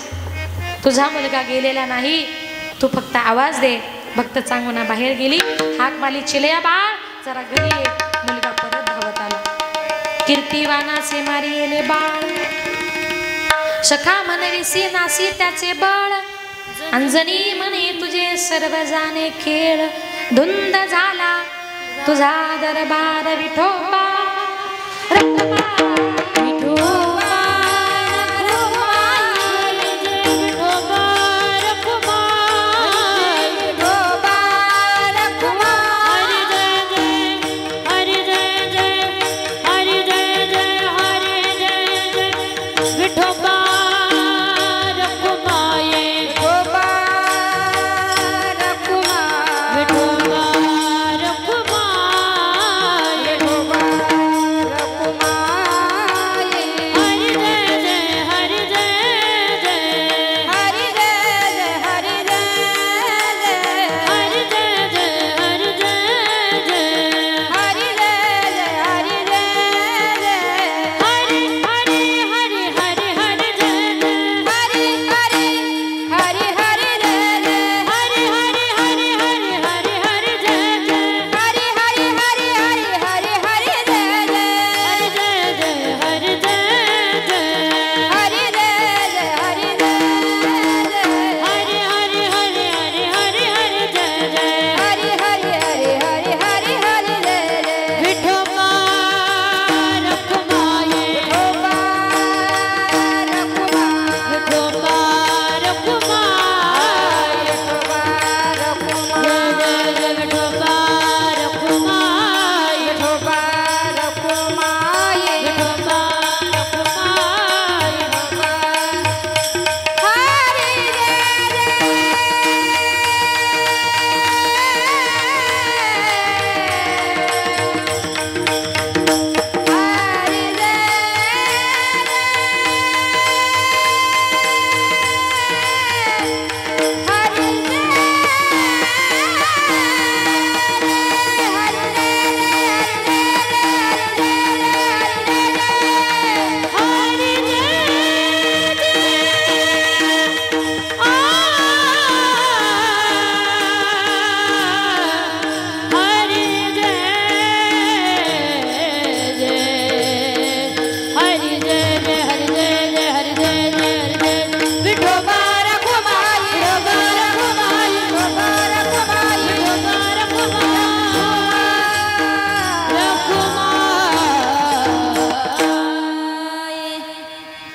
तुझा मुलगा गेलेला नाही, तू फक्त आवाज दे. भक्त चांगुना बाहेर गेली, हाक मारली, चिलया बाळ जरा घरी ये. मुलगा परत धावत आला. कीर्तिवानाचे मारिले बाळ, सखा म्हणविसी नासी त्याचे बळ. अंजनी म्हणे तुझे सर्व जाणे खेळ, धुंद झाला तुझा दरबार विठोबा. रखुमाई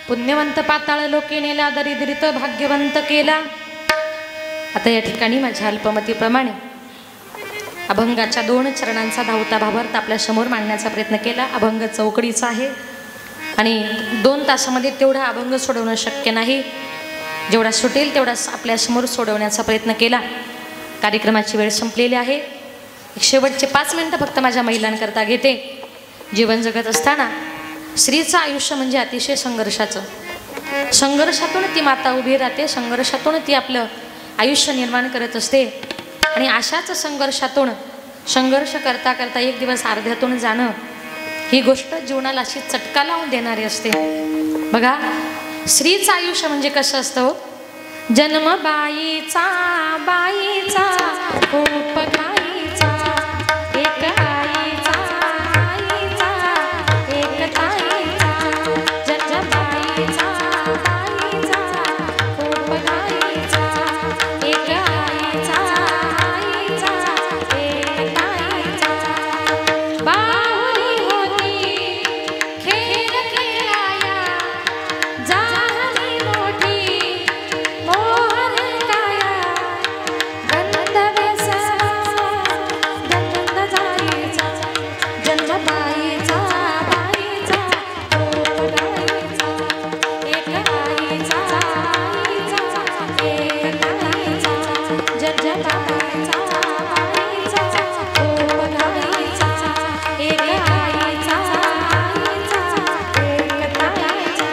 पुण्यवंत पाताळ लोके नेला, दरिद्रित भाग्यवंत केला. आता या ठिकाणी माझ्या अल्पमतीप्रमाणे अभंगाच्या 2 चरणांचा धावता भावार्थ आपल्या समोर मांडण्याचा प्रयत्न केला. अभंग चौकडीचा आहे आणि 2 तासामध्ये तेवढा अभंग सोडवणं शक्य नाही. जेवढा सुटेल तेवढा आपल्या समोर सोडवण्याचा प्रयत्न केला. कार्यक्रमाची वेळ संपलेली आहे. शेवटचे 5 मिनिटं फक्त माझ्या महिलांकरता घेते. जीवन जगत असताना स्त्रीचं आयुष्य म्हणजे अतिशय संघर्षाचं. संघर्षातून ती माता उभी राहते, संघर्षातून ती आपलं आयुष्य निर्माण करत असते. आणि अशाच संघर्षातून संघर्ष करता करता एक दिवस अर्ध्यातून जाणं ही गोष्ट जीवनाला अशी चटका लावून देणारी असते. बघा, स्त्रीचं आयुष्य म्हणजे कसं असतं. जन्म बाईचा बाईचा खूप घाईचा, एक आईचा आईचा एक ताईचा. जन्म बाईचा बाईचा खूप घाईचा, एक आईचा आईचा एक ताईचा. बाहुली होती खेळ खेळाया, झाली मोठी मोहन काया. गंधर्व सवा गंध जाईचा, जन्म बाईचा बाईचा खूप गाईचा, एक आईचा आईचा एक ताईचा. जन्म बाईचा बाईचा खूप गाईचा, एक आईचा आईचा एक ताईचा.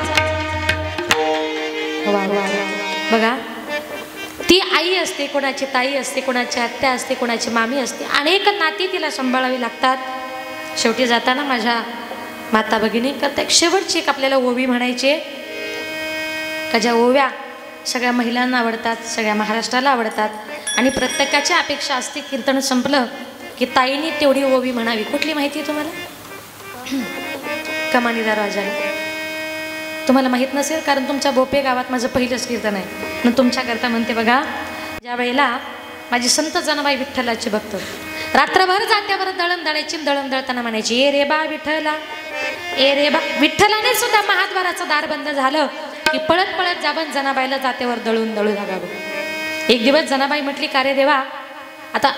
बघा, ती आई असते, कोणाची ताई असते, कोणाची आत्या असते, कोणाची मामी असते. अनेक नाती तिला सांभाळावी लागतात. शेवटी जाताना माझ्या माता भगिनी करता एक शेवटची एक आपल्याला ओवी म्हणायची आहे का, ज्या ओव्या सगळ्या महिलांना आवडतात, सगळ्या महाराष्ट्राला आवडतात. आणि प्रत्येकाची अपेक्षा असते कीर्तन संपलं की ताईने तेवढी ओवी म्हणावी. कुठली माहिती आहे तुम्हाला? कमानी दरवाजाला. तुम्हाला माहीत नसेल कारण तुमच्या बोपे गावात माझं पहिलंच कीर्तन आहे. न तुमच्याकरता म्हणते बघा. ज्या वेळेला माझी संत जनाबाई विठ्ठलाची भक्त रात्रभर जात्यावर दळण दळायची, दळण दळताना म्हणायची, ए रे बा विठ्ठला, ए रे बा. विठ्ठलाने सुद्धा महाद्वाराचं दार बंद झालं की पळत पळत जाबन जनाबाईला जात्यावर दळून दळू लागावं. एक दिवस जनाबाई म्हटली, का रे देवा, आता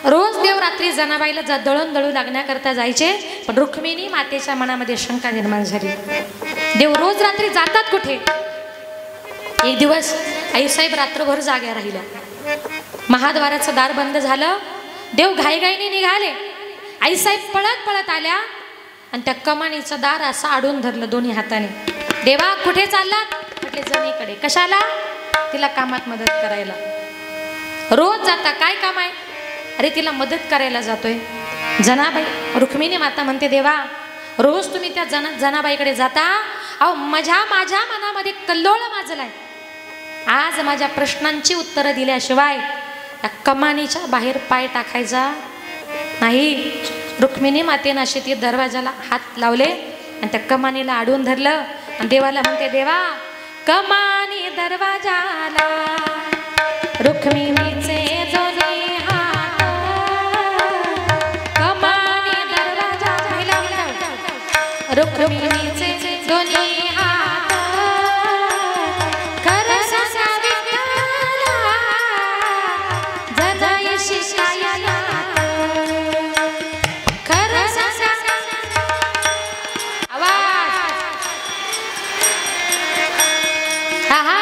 रोज देव रात्री जनाबाईला दळण दळू लागण्याकरता जायचे, पण रुक्मिणी मातेच्या मनामध्ये शंका निर्माण झाली. देव रोज रात्री जातात कुठे? एक दिवस आईसाहेब रात्रभर जाग्या राहिल्या. महाद्वाराचं दार बंद झालं. देव घाईघाईने निघाले. आईसाहेब पळत पळत आल्या आणि त्या कमानीचं दार असं आडून धरलं दोन्ही हाताने. देवा कुठे चाललात? म्हटले जमीकडे. कशाला? तिला कामात मदत करायला. रोज जाता, काय काम आहे? अरे तिला मदत करायला जातोय. जनाबाई रुक्मिणी माता म्हणते, देवा रोज तुम्ही त्या जनाबाईकडे जाता, अहो माझ्या मनामध्ये कल्लोळ माजलाय. आज माझ्या प्रश्नांची उत्तरं दिल्याशिवाय त्या कमानीच्या बाहेर पाय टाकायचा नाही. रुक्मिणी मातेनं अशी ती दरवाजाला हात लावले आणि त्या कमानीला आडून धरलं आणि देवाला म्हणते, देवा कमानी दरवाजाला रुक्मिणीचे दोन्ही हात, कमानी दरवाजाला रुक्मिणीचे दोन्ही हात. खरं सांगा विठ्ठला, जजाई शिकायला. खरं सांगा आवाज. हा हा.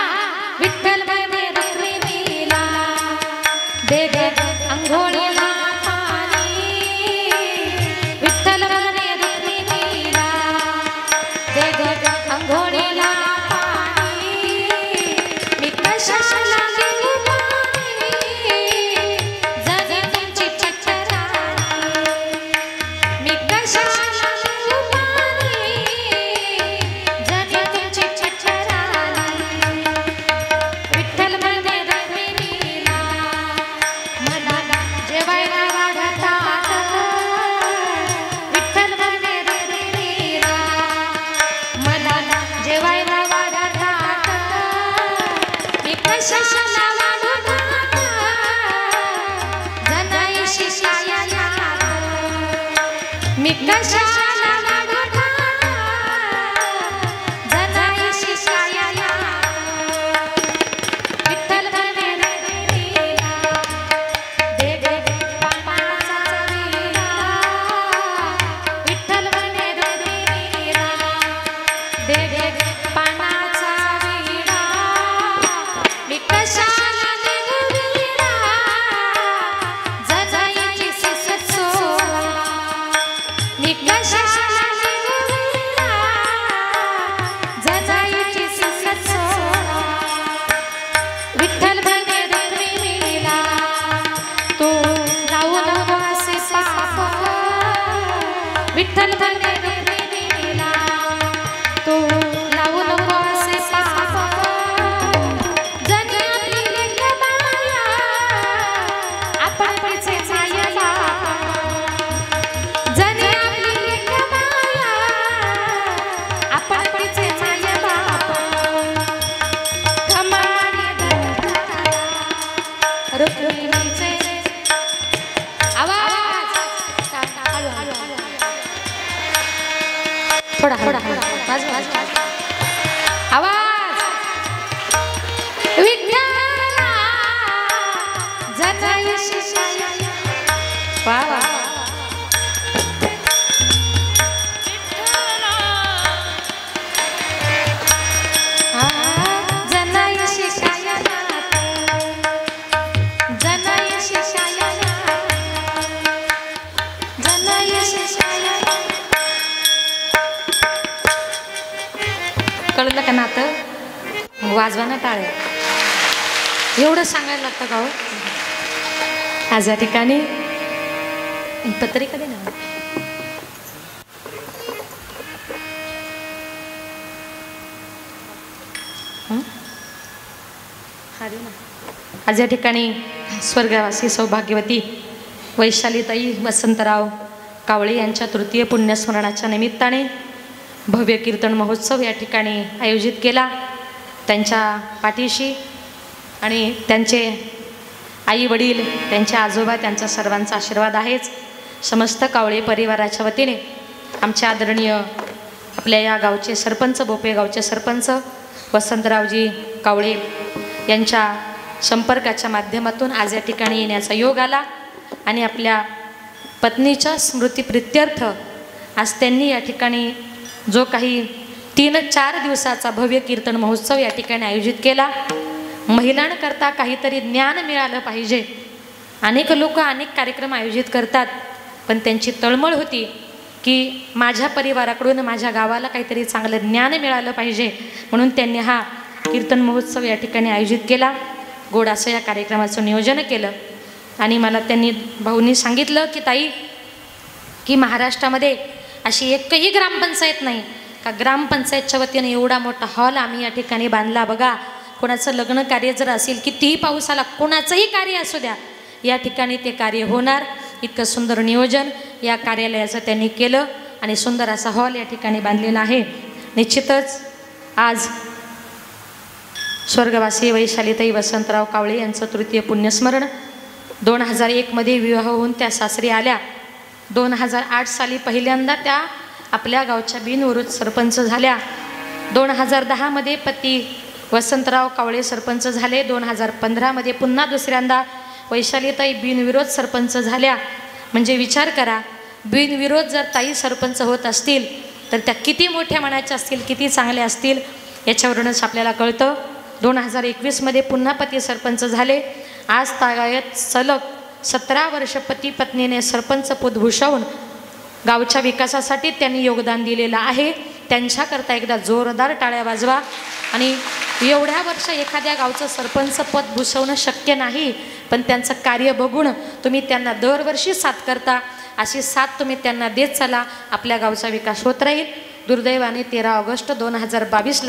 विठ्ठल म्हणे रुक्मिणीला, दे दे अंघोळीला पाणी. विठ्ठल म्हणे रुक्मिणीला, दे दे अंघोळीला पाणी. मी कशाला देऊ पाणी, जगतीची चक्राणी. मी कशाला देऊ पाणी, जगतीची चक्राणी. विठ्ठल म्हणे रुक्मिणीला, मनाला जेवायला वाढतात. विठ्ठल म्हणे रुक्मिणीला, मनाला जेवायला वाढतात. मी कशाला वाढतात, जनाई शिकायला. मी कशाला वाढतात, जनाई कळलं का नातं? मग वाजवा ना टाळ्या. एवढं सांगायला लागतं का हो? आज या ठिकाणी पत्रिका दे ना. आज या ठिकाणी स्वर्गवासी सौभाग्यवती वैशालीताई वसंतराव कावळे यांच्या तृतीय पुण्यस्मरणाच्या निमित्ताने भव्य कीर्तन महोत्सव या ठिकाणी आयोजित केला. त्यांच्या पाठीशी आणि त्यांचे आई वडील, त्यांचे आजोबा, त्यांचा सर्वांचा आशीर्वाद आहेच. समस्त कावळे परिवाराच्या वतीने आमचे आदरणीय आपल्या या गावचे सरपंच, बोपे गावचे सरपंच वसंतरावजी कावळे यांच्या संपर्काच्या माध्यमातून आज या ठिकाणी येण्याचा योग आला आणि आपल्या पत्नीच्या स्मृतिप्रित्यर्थ आज त्यांनी या ठिकाणी जो काही 3-4 दिवसाचा भव्य कीर्तन महोत्सव या ठिकाणी आयोजित केला. महिलांकरता काहीतरी ज्ञान मिळालं पाहिजे. अनेक लोक अनेक कार्यक्रम आयोजित करतात, पण त्यांची तळमळ होती की माझ्या परिवाराकडून माझ्या गावाला काहीतरी चांगलं ज्ञान मिळालं पाहिजे, म्हणून त्यांनी हा कीर्तन महोत्सव या ठिकाणी आयोजित केला. गोड असं या कार्यक्रमाचं नियोजन केलं आणि मला त्यांनी भाऊंनी सांगितलं की ताई, की महाराष्ट्रामध्ये अशी एकही ग्रामपंचायत नाही का ग्रामपंचायतच्या वतीने एवढा मोठा हॉल आम्ही या ठिकाणी बांधला. बघा, कोणाचं लग्न कार्य जर असेल, कितीही पाऊस आला, कोणाचंही कार्य असू द्या, या ठिकाणी ते कार्य होणार. इतकं सुंदर नियोजन या कार्यालयाचं त्यांनी केलं आणि सुंदर असा हॉल या ठिकाणी बांधलेला आहे. निश्चितच आज स्वर्गवासी वैशालीताई वसंतराव कावळे यांचं तृतीय पुण्यस्मरण. 2001 विवाह होऊन त्या सासरी आल्या. 2008 साली पहिल्यांदा त्या आपल्या गावच्या बिनविरोध सरपंच झाल्या. 2010 पती वसंतराव कावळे सरपंच झाले. 2015 पुन्हा दुसऱ्यांदा वैशालीताई बिनविरोध सरपंच झाल्या. म्हणजे विचार करा, बिनविरोध जर ताई सरपंच होत असतील तर त्या किती मोठ्या मनाच्या असतील, किती चांगल्या असतील, याच्यावरूनच आपल्याला कळतं. 2021 पुन्हा पती सरपंच झाले. आज तागायत सलग 17 वर्ष पती पत्नीने सरपंच पद भूषवून गावच्या विकासासाठी त्यांनी योगदान दिलेलं आहे. त्यांच्याकरता एकदा जोरदार टाळ्या वाजवा. आणि एवढ्या वर्ष एखाद्या गावचं सरपंच पद भूषवणं शक्य नाही, पण त्यांचं कार्य बघून तुम्ही त्यांना दरवर्षी साथ करता. अशी साथ तुम्ही त्यांना देत चला, आपल्या गावचा विकास होत राहील. दुर्दैवाने 13 ऑगस्ट 2022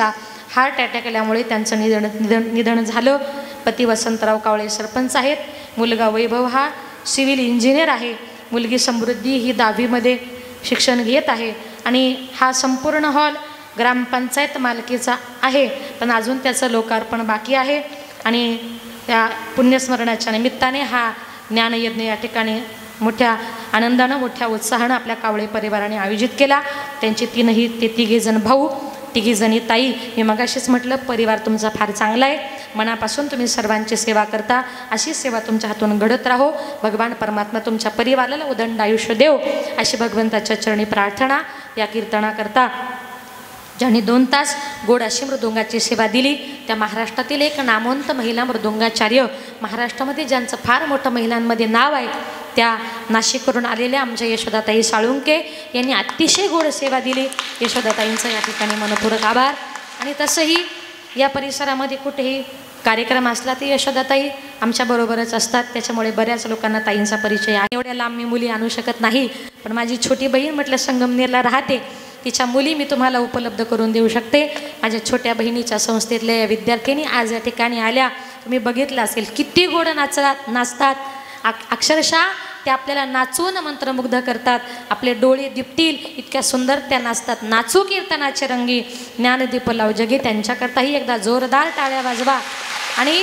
हार्ट अटॅक आल्यामुळे त्यांचं निधन झालं. पती वसंतराव कावळे सरपंच आहेत. मुलगा वैभव हा सिव्हिल इंजिनियर आहे. मुलगी समृद्धी ही 10वी शिक्षण घेत आहे. आणि हा संपूर्ण हॉल ग्रामपंचायत मालकीचा आहे, पण अजून त्याचं लोकार्पण बाकी आहे. आणि त्या पुण्यस्मरणाच्या निमित्ताने हा ज्ञानयज्ञ या ठिकाणी मोठ्या आनंदानं, मोठ्या उत्साहानं आपल्या कावळे परिवाराने आयोजित केला. त्यांचे तिघेजण भाऊ, तिघीजणी ताई. मी मगाशीच म्हटलं, परिवार तुमचा फार चांगला आहे. मनापासून तुम्ही सर्वांची सेवा करता. अशी सेवा तुमच्या हातून घडत राहो. भगवान परमात्मा तुमच्या परिवाराला उदंड आयुष्य देव, अशी भगवंताच्या चरणी प्रार्थना या कीर्तनाकरता. ज्यांनी 2 तास गोड अशी मृदुंगाची सेवा दिली त्या महाराष्ट्रातील एक नामवंत महिला मृदुंगाचार्य, महाराष्ट्रामध्ये ज्यांचं फार मोठं महिलांमध्ये नाव आहे, त्या नाशिकवरून आलेल्या आमच्या यशोदाताई साळुंके यांनी अतिशय गोड सेवा दिली. यशोदाताईंचं या ठिकाणी मनपूर्वक आभार. आणि तसंही या परिसरामध्ये कुठेही कार्यक्रम असला तर यशोदाताई आमच्याबरोबरच असतात. त्याच्यामुळे बऱ्याच लोकांना ताईंचा परिचय आहे. एवढ्या लांब मी मुली आणू शकत नाही, पण माझी छोटी बहीण म्हटलं संगमनेरला राहते, तिच्या मुली मी तुम्हाला उपलब्ध करून देऊ शकते. माझ्या छोट्या बहिणीच्या संस्थेतल्या या विद्यार्थिनी आज या ठिकाणी आल्या. तुम्ही बघितलं असेल किती गोड नाचतात. अक्षरशः त्या आपल्याला नाचून मंत्रमुग्ध करतात. आपले डोळे दिपतील इतक्या सुंदर त्या नाचतात. नाचू कीर्तनाचे रंगी, ज्ञानदीप लाव जगी. त्यांच्याकरताही एकदा जोरदार टाळ्या वाजवा. आणि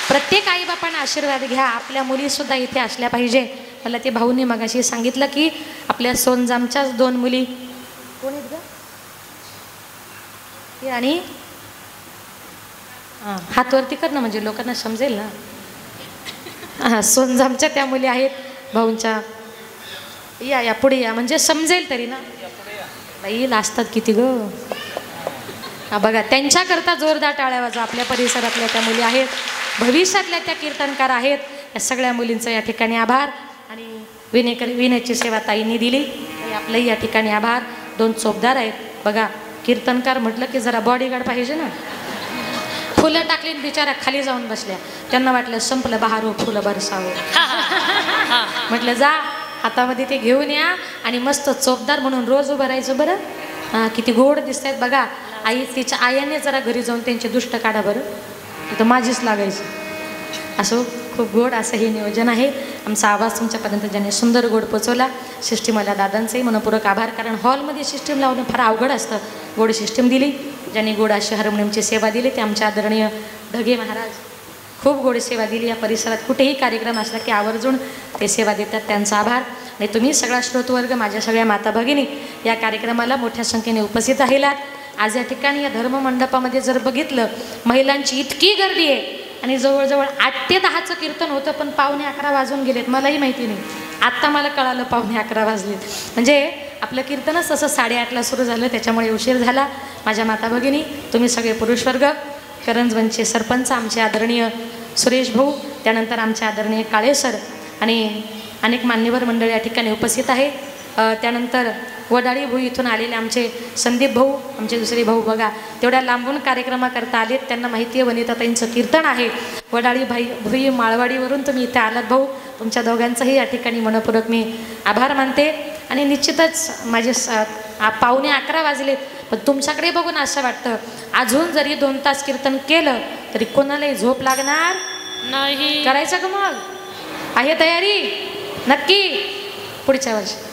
प्रत्येक आईबापांना आशीर्वाद घ्या. आपल्या मुलीसुद्धा इथे असल्या पाहिजे. मला ते भाऊंनी मगाशी सांगितलं की आपल्या सोनजामच्याच 2 मुली कोण आहेत ग? आणि हातवरती कर ना, म्हणजे लोकांना समजेल ना. हां, सोनजामच्या त्या मुली आहेत भाऊंच्या. या पुढे या, म्हणजे समजेल तरी ना. बाई लाजतात किती ग. हा बघा, त्यांच्याकरता जोरदार टाळ्या वाजवा. आपल्या परिसरातल्या त्या मुली आहेत, भविष्यातल्या त्या कीर्तनकार आहेत. या सगळ्या मुलींचं या ठिकाणी आभार. आणि विण्याची सेवा ताईंनी दिली, आपलंही या ठिकाणी आभार. 2 चोपदार आहेत बघा, कीर्तनकार म्हटलं की जरा बॉडीगार्ड पाहिजे ना. फुलं टाकली बिचारा खाली जाऊन बसल्या. त्यांना वाटलं संपलं बहार हो फुलं बरसावं. म्हटलं जा हातामध्ये ते घेऊन या आणि मस्त चोपदार म्हणून रोज उभं राहायचं. बरं किती गोड दिसत आहेत बघा. आई तिच्या आयाने जरा घरी जाऊन त्यांचे दुष्ट काढा बरं, तर माझीच लागायचं. असं खूप गोड असं हे नियोजन आहे. आमचा आवाज तुमच्यापर्यंत ज्याने सुंदर गोड पोचवला सिस्टीमवाल्या दादांचंही मनपूर्वक आभार. कारण हॉलमध्ये सिस्टीम लावणं फार अवघड असतं. गोड सिस्टीम दिली, ज्यांनी गोड अशी हार्मोनियमची सेवा दिली ते आमचे आदरणीय ढगे महाराज. खूप गोड सेवा दिली. या परिसरात कुठेही कार्यक्रम असला की आवर्जून ते सेवा देतात, त्यांचा आभार. आणि तुम्ही सगळा श्रोतवर्ग, माझ्या सगळ्या माता भगिनी या कार्यक्रमाला मोठ्या संख्येने उपस्थित राहिलात. आज या ठिकाणी या धर्ममंडपामध्ये जर बघितलं माहिलांची इतकी गर्दी आहे आणि जवळजवळ 8 ते 10चं कीर्तन होतं, पण 11:15 वाजून गेलेत. मलाही माहिती नाही, आत्ता मला कळालं 11:15 वाजलेत. म्हणजे आपलं कीर्तनच तसं 8:30ला सुरू झालं, त्याच्यामुळे उशीर झाला. माझ्या माता भगिनी, तुम्ही सगळे पुरुषवर्ग, करंजवनचे सरपंच आमचे आदरणीय सुरेश भाऊ, त्यानंतर आमचे आदरणीय काळे सर आणि अनेक मान्यवर मंडळी या ठिकाणी उपस्थित आहे. त्यानंतर वडाळी भाऊ इथून आलेले आमचे संदीप भाऊ, आमचे दुसरे भाऊ बघा तेवढ्या लांबून कार्यक्रमाकरता आलेत. त्यांना माहिती आहे वनिताताईंचं कीर्तन आहे. वडाळी भुई माळवाडीवरून तुम्ही इथे आलात भाऊ, तुमच्या दोघांचंही या ठिकाणी मनपूर्वक मी आभार मानते. आणि निश्चितच माझे 11:15 वाजलेत, पण तुमच्याकडे बघून असं वाटतं अजून जरी 2 तास कीर्तन केलं तरी कोणालाही झोप लागणार नाही. करायचं का मग? आहे तयारी? नक्की. पुढच्या वर्षी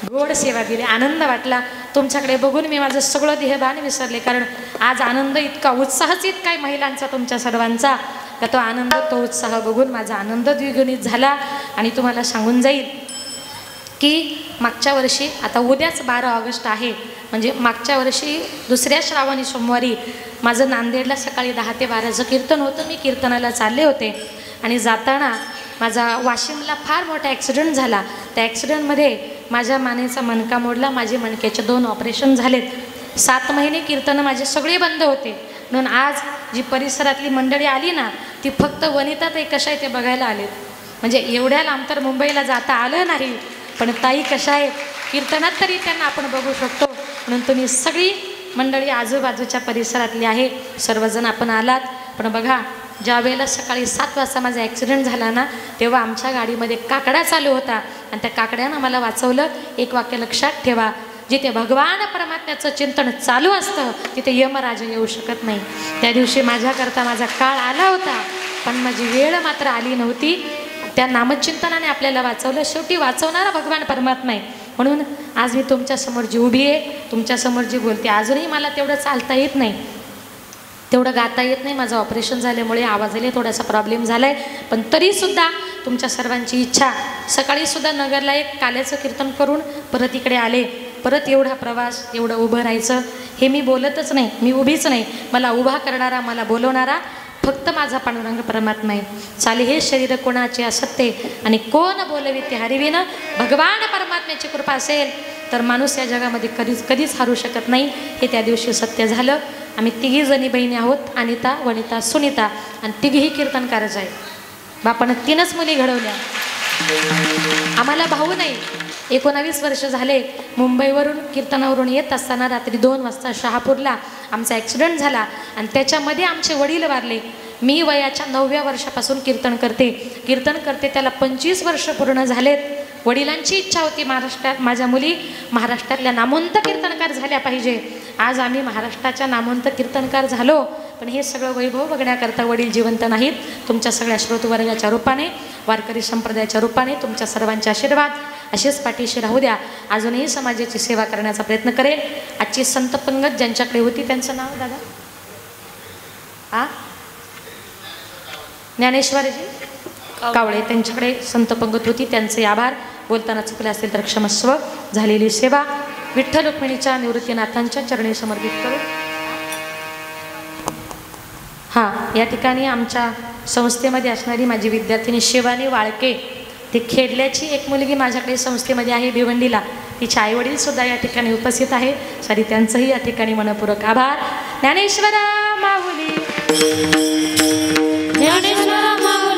गोड सेवा दिली, आनंद वाटला. तुमच्याकडे बघून मी माझं सगळं देहभान विसरले. कारण आज आनंद इतका, उत्साहच इतका आहे महिलांचा तुमच्या सर्वांचा, का तो आनंद, तो उत्साह बघून माझा आनंद द्विगुणित झाला. आणि तुम्हाला सांगून जाईल की मागच्या वर्षी, आता उद्याच 12 ऑगस्ट आहे, म्हणजे मागच्या वर्षी दुसऱ्या श्रावणी सोमवारी माझं नांदेडला सकाळी 10 ते 12चं कीर्तन होतं. मी कीर्तनाला चालले होते आणि जाताना माझा वाशिमला फार मोठा ॲक्सिडेंट झाला. त्या ॲक्सिडेंटमध्ये माझ्या मानेचा मणका मोडला, माझे मणक्याचे 2 ऑपरेशन झालेत. 7 महिने कीर्तनं माझे सगळे बंद होते. म्हणून आज जी परिसरातली मंडळी आली ना, ती फक्त वनिता ताई कशा आहे ते बघायला आलेत. म्हणजे एवढ्या लांब तर मुंबईला जाता आलं नाही, पण ताई कशा आहेत कीर्तनात तरी त्यांना आपण बघू शकतो. म्हणून तुम्ही सगळी मंडळी आजूबाजूच्या परिसरातली आहे, सर्वजण आपण आलात. पण बघा, ज्या वेळेला सकाळी 7 वाजता माझा ॲक्सिडेंट झाला ना, तेव्हा आमच्या गाडीमध्ये काकडा चालू होता आणि त्या काकड्यानं मला वाचवलं. एक वाक्य लक्षात ठेवा, जिथे भगवान परमात्म्याचं चिंतन चालू असतं तिथे यमराज येऊ शकत नाही. त्या दिवशी माझ्याकरता माझा काळ आला होता, पण माझी वेळ मात्र आली नव्हती. त्या नामचिंतनाने आपल्याला वाचवलं. शेवटी वाचवणारा भगवान परमात्मा आहे. म्हणून आज मी तुमच्यासमोर जी उभी आहे, तुमच्यासमोर जी बोलते, अजूनही मला तेवढं चालता येत नाही, तेवढं गाता येत नाही. माझं ऑपरेशन झाल्यामुळे आवाजाला थोडासा प्रॉब्लेम झाला आहे. पण तरीसुद्धा तुमच्या सर्वांची इच्छा, सकाळीसुद्धा नगरला एक काल्याचं कीर्तन करून परत इकडे आले. परत एवढा प्रवास, एवढं उभं राहायचं, हे मी बोलतच नाही, मी उभीच नाही. मला उभा करणारा, मला बोलवणारा फक्त माझा पांडुरंग परमात्मा आहे. चाले हे शरीर कोणाचे असत्य आणि कोण बोलवी ते हरिविन. भगवान परमात्म्याची कृपा असेल तर माणूस या जगामध्ये कधीच हारू शकत नाही. हे त्या दिवशी सत्य झालं. आम्ही 3 जणी बहिणी आहोत, अनिता, वनिता, सुनीता, आणि 3ही कीर्तनकारच आहे. बापानं 3च मुली घडवल्या. आम्हाला भाऊ नाही. 19 वर्ष झाले. मुंबईवरून कीर्तनावरून येत असताना रात्री 2 वाजता शहापूरला आमचा ॲक्सिडेंट झाला आणि त्याच्यामध्ये आमचे वडील वारले. मी वयाच्या 9व्या वर्षापासून कीर्तन करते. त्याला 25 वर्ष पूर्ण झालेत. वडिलांची इच्छा होती महाराष्ट्रात माझ्या मुली महाराष्ट्रातल्या नामवंत कीर्तनकार झाल्या पाहिजे. आज आम्ही महाराष्ट्राच्या नामवंत कीर्तनकार झालो. पण हे सगळं वैभव बघण्याकरता वडील जिवंत नाहीत. तुमच्या सगळ्या श्रोतवर्गाच्या रूपाने, वारकरी संप्रदायाच्या रूपाने तुमच्या सर्वांचे आशीर्वाद असेच पाठीशी राहू द्या. अजूनही समाजाची सेवा करण्याचा प्रयत्न करेल. आजची संत पंगत ज्यांच्याकडे होती त्यांचं नाव दादा? ज्ञानेश्वरजी कावळे, त्यांच्याकडे संत पंगत होती, त्यांचे आभार. बोलताना चुकले असेल तर क्षमस्व. झालेली सेवा विठ्ठल रुक्मिणीच्या निवृत्तीनाथांच्या चरणी समर्पित करू. हां, या ठिकाणी आमच्या संस्थेमध्ये असणारी माझी विद्यार्थिनी शिवानी वाळके, ती खेडल्याची एक मुलगी माझ्याकडे संस्थेमध्ये आहे भिवंडीला. तिचे आईवडीलसुद्धा या ठिकाणी उपस्थित आहे. सारी त्यांचंही या ठिकाणी मनपूर्वक आभार. ज्ञानेश्वरा माऊली, ज्ञानेश्वरा माऊली.